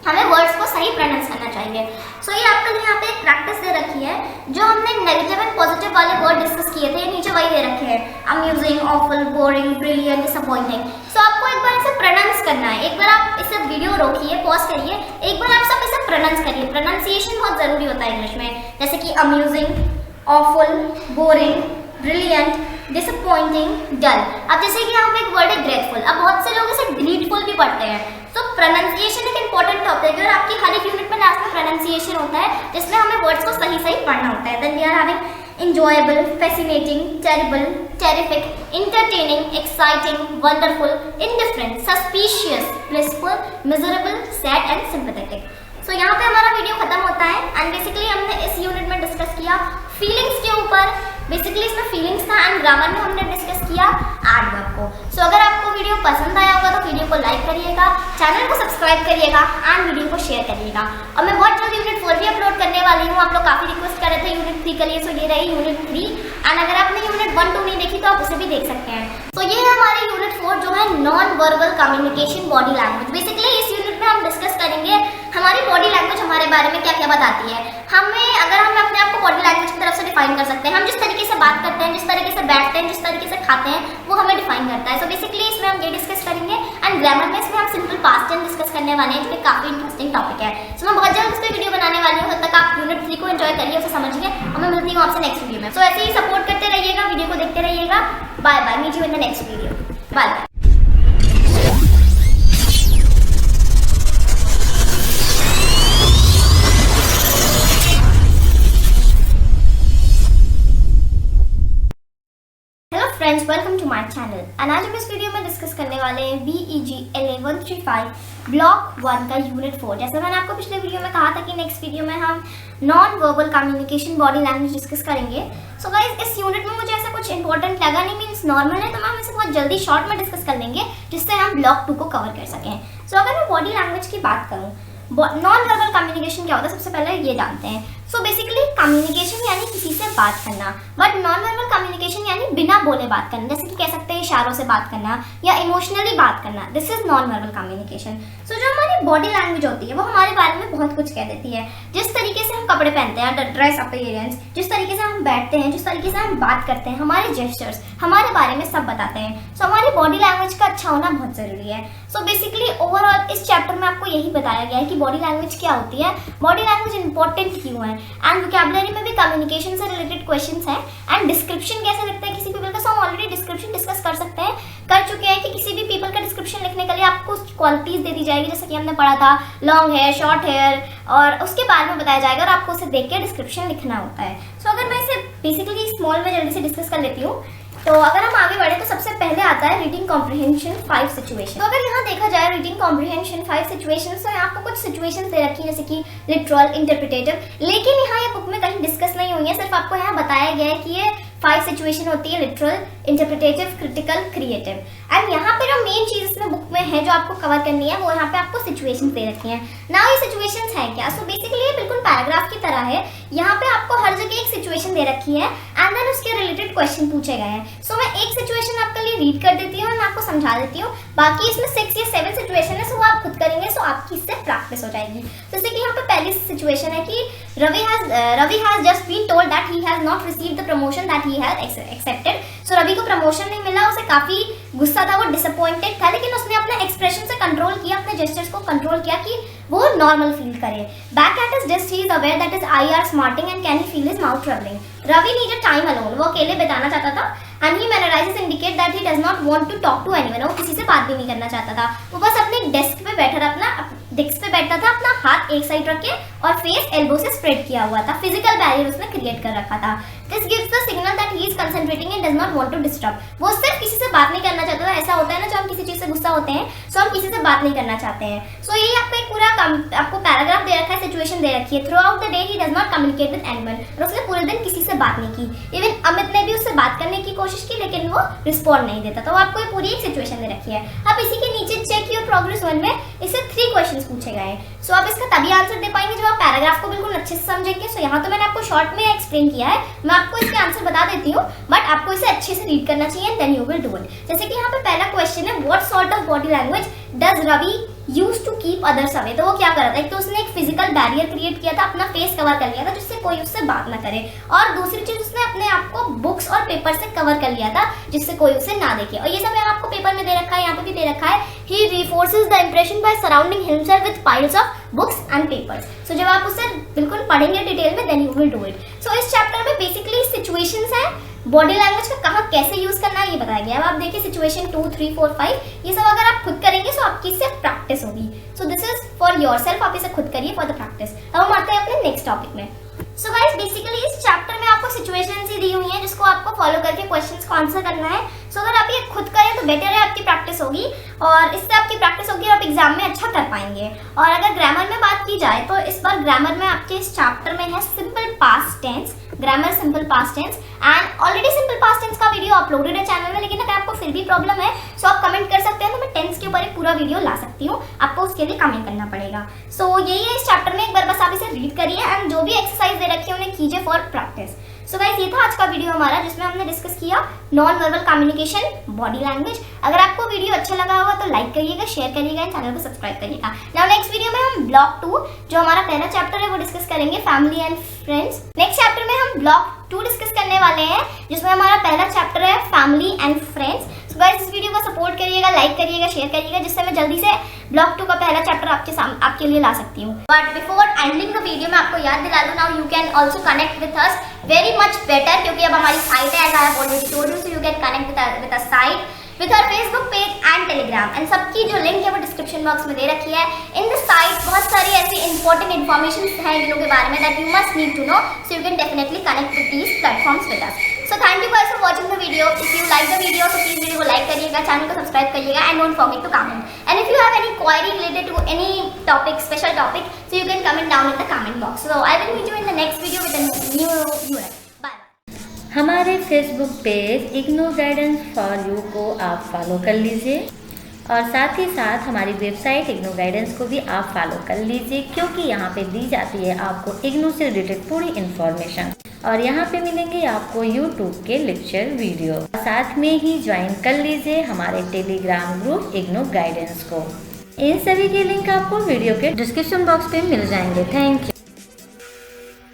हमें वर्ड्स को सही प्रोनाउंस करना चाहिए। सो ये आपके लिए यहाँ पे एक प्रैक्टिस दे रखी है, जो हमने नेगेटिव एंड पॉजिटिव वाले वर्ड डिस्कस किए थे, नीचे वही दे रखे हैं, amusing, awful, boring, brilliant, disappointing. So आपको एक बार इसे प्रोनाउंस करना है। एक बार आप इसे वीडियो रोकिए, पॉज करिए, एक बार आप सब इसे प्रोनाउंस करिए। प्रोनाउंसिएशन बहुत जरूरी होता है इंग्लिश में, जैसे कि amusing, awful, boring, brilliant, disappointing, dull. अब जैसे कि यहाँ पे एक वर्ड है ग्रेटफुल, अब बहुत से लोग इसे डिलीटफुल भी पढ़ते हैं। तो प्रोनाउंसिएशन एक इंपॉर्टेंट टॉपिक है और आपकी हर एक यूनिट में लास्ट में प्रोनाउंसिएशन होता है, जिसमें हमें वर्ड्स को सही सही पढ़ना होता है। Then we are having enjoyable, fascinating, terrible, terrific, entertaining, exciting, wonderful, indifferent, suspicious, blissful, miserable, sad and sympathetic. So यहाँ पे हमारा वीडियो खत्म होता है एंड बेसिकली हमने इस यूनिट में डिस्कस किया फीलिंग्स के ऊपर। बेसिकली इसमें फीलिंग्स था एंड ग्रामर में हमने डिस्कस किया एडवर्ब को। सो अगर आपको वीडियो पसंद आया होगा तो वीडियो को लाइक करिएगा, चैनल को सब्सक्राइब करिएगा एंड वीडियो को शेयर करिएगा। और मैं बहुत जल्द यूनिट 4 भी अपलोड करने वाली हूँ। आप लोग काफ़ी रिक्वेस्ट कर रहे थे यूनिट 3 के लिए, सो ये रही यूनिट 3 एंड अगर आपने यूनिट 1, 2 नहीं देखी तो आप उसे भी देख सकते हैं। तो ये है हमारी यूनिट 4 जो है non verbal communication body language. Basically इस यूनिट में हम डिस्कस करेंगे हमारी बॉडी लैंग्वेज हमारे बारे में क्या क्या बताती है। अगर हम अपने आप को बॉडी लैंग्वेज की तरफ से डिफाइन कर सकते हैं, हम जिस तरीके से बात करते हैं, जिस तरीके से बैठते हैं, जिस तरीके से खाते हैं, वो हमें डिफाइन करता है। सो बेसिकली इसमें हम ये डिस्कस करेंगे एंड ग्रामर में इसमें हम सिंपल पास्ट टेंस डिस्कस करने वाले हैं, जो कि काफी इंटरेस्टिंग टॉपिक है। सो मैं बहुत जल्द उस पर वीडियो बनाने वाली हूँ, तब तक आप यूनिट 3 को एंजॉय करिए, उसे समझिए और मैं मिलती हूँ आपसे नेक्स्ट वीडियो में। सो ऐसे ही सपोर्ट करते रहिएगा, वीडियो को देखते रहिएगा। Bye bye, meet you in the next video. Bye bye. Friends, welcome to my channel and आज हम इस वीडियो में डिस्कस करने वाले हैं BEG 1135 ब्लॉक 1 का यूनिट 4। जैसे मैंने आपको पिछले वीडियो में कहा था कि नेक्स्ट वीडियो में हम non verbal communication body language discuss करेंगे। सो गाइस, इस यूनिट में मुझे ऐसा कुछ इंपॉर्टेंट लगा नहीं, मीन्स नॉर्मल है, तो हम इसे बहुत जल्दी शॉर्ट में डिस्कस कर लेंगे जिससे हम ब्लॉक 2 को कवर कर सकें। सो अगर मैं बॉडी लैंग्वेज की बात करूँ, नॉन वर्बल कम्युनिकेशन क्या होता है सबसे पहले ये जानते हैं। सो बेसिकली कम्युनिकेशन यानी किसी से बात करना, बट नॉन वर्बल कम्युनिकेशन यानी बिना बोले बात करना, जैसे कि कह सकते हैं इशारों से बात करना या इमोशनली बात करना। This is non verbal communication. So जो हमारी बॉडी लैंग्वेज होती है वो हमारे बारे में बहुत कुछ कह देती है। जिस तरीके से हम कपड़े पहनते हैं, ड्रेस अपीयरेंस, जिस तरीके से हम बैठते हैं, जिस तरीके से हम बात करते हैं, हमारे जेस्चर्स हमारे बारे में सब बताते हैं। सो हमारी बॉडी लैंग्वेज का अच्छा होना बहुत जरूरी है। सो बेसिकली ओवरऑल इस चैप्टर में आपको यही बताया गया है कि बॉडी लैंग्वेज क्या होती है, बॉडी लैंग्वेज इंपॉर्टेंट क्यों है एंड वोकैबुलरी में भी कम्युनिकेशन से रिलेटेड क्वेश्चंस हैं एंड डिस्क्रिप्शन कैसे लिखते हैं किसी पीपल का। सो हम ऑलरेडी डिस्क्रिप्शन डिस्कस कर चुके हैं कि किसी भी पीपल का डिस्क्रिप्शन लिखने के लिए आपको क्वालिटीज दे दी जाएगी, जैसे कि हमने पढ़ा था लॉन्ग हेयर, शॉर्ट हेयर, और उसके बारे में बताया जाएगा और आपको उसे देख के डिस्क्रिप्शन लिखना होता है। सो अगर मैं इसे बेसिकली स्मॉल में जल्दी से डिस्कस कर लेती हूँ, तो अगर हम आगे बढ़े तो सबसे पहले आता है रीडिंग कॉम्प्रिहेंशन 5 सिचुएशन। तो अगर यहाँ देखा जाए रीडिंग कॉम्प्रिहेंशन 5 सिचुएशन, तो यहाँ आपको कुछ सिचुएशंस दे रखी है जैसे कि लिटरल, इंटरप्रिटेटिव, लेकिन यहाँ ये बुक में कहीं डिस्कस नहीं हुई है, सिर्फ आपको यहाँ बताया गया है कि ये 5 सिचुएशन होती है, literal, interpretative, critical, creative. And यहाँ पे जो मेन चीज इसमें बुक में है जो आपको कवर करनी है वो यहाँ पे आपको सिचुएशंस दे रखी हैं। ना ये सिचुएशंस है क्या? सो बेसिकली ये बिल्कुल पैराग्राफ की तरह है, यहाँ पे आपको हर जगह एक सिचुएशन दे रखी है एंड देन उसके रिलेटेड क्वेश्चन पूछे गए हैं। सो मैं एक सिचुएशन आपके लिए रीड कर देती हूँ और मैं आपको समझा देती हूँ, बाकी इसमें 6 या 7 सिचुएशन है, सो वो आप खुद करेंगे, सो आपकी इससे प्रैक्टिस हो जाएगी। जैसे कि यहाँ पे पहली सिचुएशन है कि Ravi has just been told that he has not received the promotion that he has accepted. सो रवि को प्रमोशन नहीं मिला, उसे काफी गुस्सा था, वो डिसअपॉइंटेड था, लेकिन उसने अपने एक्सप्रेशन से कंट्रोल किया, अपने जेस्चर्स को कंट्रोल किया कि वो नॉर्मल फील करे। Back at his desk he is aware that his eyes are smarting and can he feel his mouth troubling. Ravi needed time alone, वो अकेले बिताना चाहता था। And he mannerises indicate that he does not want to talk to anyone, वो किसी से बात भी नहीं करना चाहता था। वो बस अपने डेस्क पे बैठा था, अपना डेस्क पे बैठा था, अपना हाथ एक साइड रख के और फेस एल्बो से स्प्रेड किया हुआ था। फिजिकल बैरियर उसने क्रिएट कर रखा था। This gives the signal that he is concentrating and does not want to disturb. वो सिर्फ किसी से बात नहीं करना चाहता था। ऐसा होता है ना, जब हम किसी चीज से गुस्सा होते हैं सो हम किसी से बात नहीं करना चाहते हैं। सो ये आपको एक पूरा आपको पैराग्राफ दे रखा है, सिचुएशन दे रखी है। Through out the day he does not communicate with anyone, और उसने पूरे दिन किसी से बात नहीं की। इवन अमित ने भी उससे बात करने की कोशिश की, लेकिन वो रिस्पॉन्ड नहीं देता। तो आपको ये पूरी एक सिचुएशन दे रखी है। अब इसी के नीचे चेक योर प्रोग्रेस 1 में इससे 3 क्वेश्चंस पूछे गए हैं। सो आप इसका तभी आंसर दे पाएंगे जब आप पैराग्राफ को बिल्कुल अच्छे से समझेंगे। सो यहाँ तो मैंने आपको शॉर्ट में एक्सप्लेन किया है, मैं आपको इसके आंसर बता देती हूँ, बट आपको इसे अच्छे से रीड करना चाहिए, then you will do it. जैसे कि यहाँ पे पहला क्वेश्चन है, what sort of body language does Ravi use to keep others away. तो वो क्या कर रहा था, एक तो उसने एक फिजिकल बैरियर क्रिएट किया था, अपना फेस कवर कर लिया था जिससे कोई उससे बात ना करे, और दूसरी चीज उसने अपने आप को बुक्स और पेपर से कवर कर लिया था जिससे कोई उसे ना देखे। और ये सब यहाँ आपको पेपर में दे रखा है, यहाँ पे भी दे रखा है। He reinforces the impression by surrounding himself with piles of books and papers. So जब आप उसे बिल्कुल पढ़ेंगे डिटेल में, then you will do it. So इस चैप्टर में बेसिकली सिचुएशंस है, बॉडी लैंग्वेज का कहाँ कैसे यूज करना है ये बताया गया है। अब आप देखिए सिचुएशन 2, 3, 4, 5 ये सब अगर आप खुद करेंगे तो आपकी इससे प्रैक्टिस होगी। So this is for yourself, आप इसे खुद करिए फॉर द प्रैक्टिस। अब हम आते हैं अपने नेक्स्ट टॉपिक में। सो गाइस बेसिकली इस चैप्टर में आपको सिचुएशंस ही दी हुई हैं जिसको आपको फॉलो करके क्वेश्चंस को आंसर करना है। सो अगर आप ये खुद करें तो बेटर है, आपकी प्रैक्टिस होगी, और इससे आपकी प्रैक्टिस होगी और आप एग्जाम में अच्छा कर पाएंगे। और अगर ग्रामर में बात की जाए तो इस बार ग्रामर में आपके इस चैप्टर में है simple past tense, grammar simple past tense, and already simple past tense का वीडियो अपलोडेड है चैनल में। लेकिन अगर आपको फिर भी प्रॉब्लम है सो आप कमेंट कर सकते हैं, तो मैं टेंस के ऊपर एक पूरा वीडियो ला सकती हूँ, आपको उसके लिए कमेंट करना पड़ेगा। सो यही है इस चैप्टर में, एक बार बस आप इसे रीड करिए एंड जो भी एक्सरसाइज दे रखी है उन्हें कीजिए फॉर प्रैक्टिस। सो गाइस ये था आज का वीडियो हमारा, जिसमें हमने डिस्कस किया non verbal communication, body language. अगर आपको वीडियो अच्छा लगा होगा तो लाइक करिएगा, शेयर करिएगा, चैनल को सब्सक्राइब करिएगा। नाउ नेक्स्ट वीडियो में हम ब्लॉक 2 जो हमारा पहला चैप्टर है वो डिस्कस करेंगे, family and friends. Next chapter में हम ब्लॉक 2 डिस्कस करने वाले हैं जिसमें हमारा पहला चैप्टर है family and friends. So guys इस वीडियो को सपोर्ट करिएगा, लाइक करिएगा, शेयर करिएगा, जिससे मैं जल्दी से ब्लॉक 2 का पहला चैप्टर आपके लिए ला सकती हूँ। But before ending the video मैं आपको याद दिला दूं, now you can also connect with us very much better, क्योंकि अब हमारी साइट है, as I have already told you, so you can connect with us site, with our Facebook page and Telegram, and सबकी जो link है वो description box में दे रखी है। इन द साइट बहुत सारी ऐसी इंपॉर्टेंट इन्फॉर्मेशन है इग्नू के बारे में that you must need to know, so you can definitely connect with these platforms with us. So thank you guys for watching the video. If you like the video तो please video को like करिएगा, channel को subscribe करिएगा, and don't forget to comment. And if you have any query related to any topic, special topic, so you can comment down in the comment box. So I will meet you in the next video with a new unit. हमारे Facebook page IGNOU guidance for you को आप follow कर लीजिए, और साथ ही साथ हमारी website IGNOU guidance को भी आप फॉलो कर लीजिए, क्योंकि यहाँ पे दी जाती है आपको इग्नू से रिलेटेड पूरी इन्फॉर्मेशन, और यहाँ पे मिलेंगे आपको यूट्यूब के लेक्चर वीडियो। साथ में ही ज्वाइन कर लीजिए हमारे टेलीग्राम ग्रुप इग्नू गाइडेंस को। इन सभी के लिंक आपको वीडियो के डिस्क्रिप्शन बॉक्स पे मिल जाएंगे। Thank you.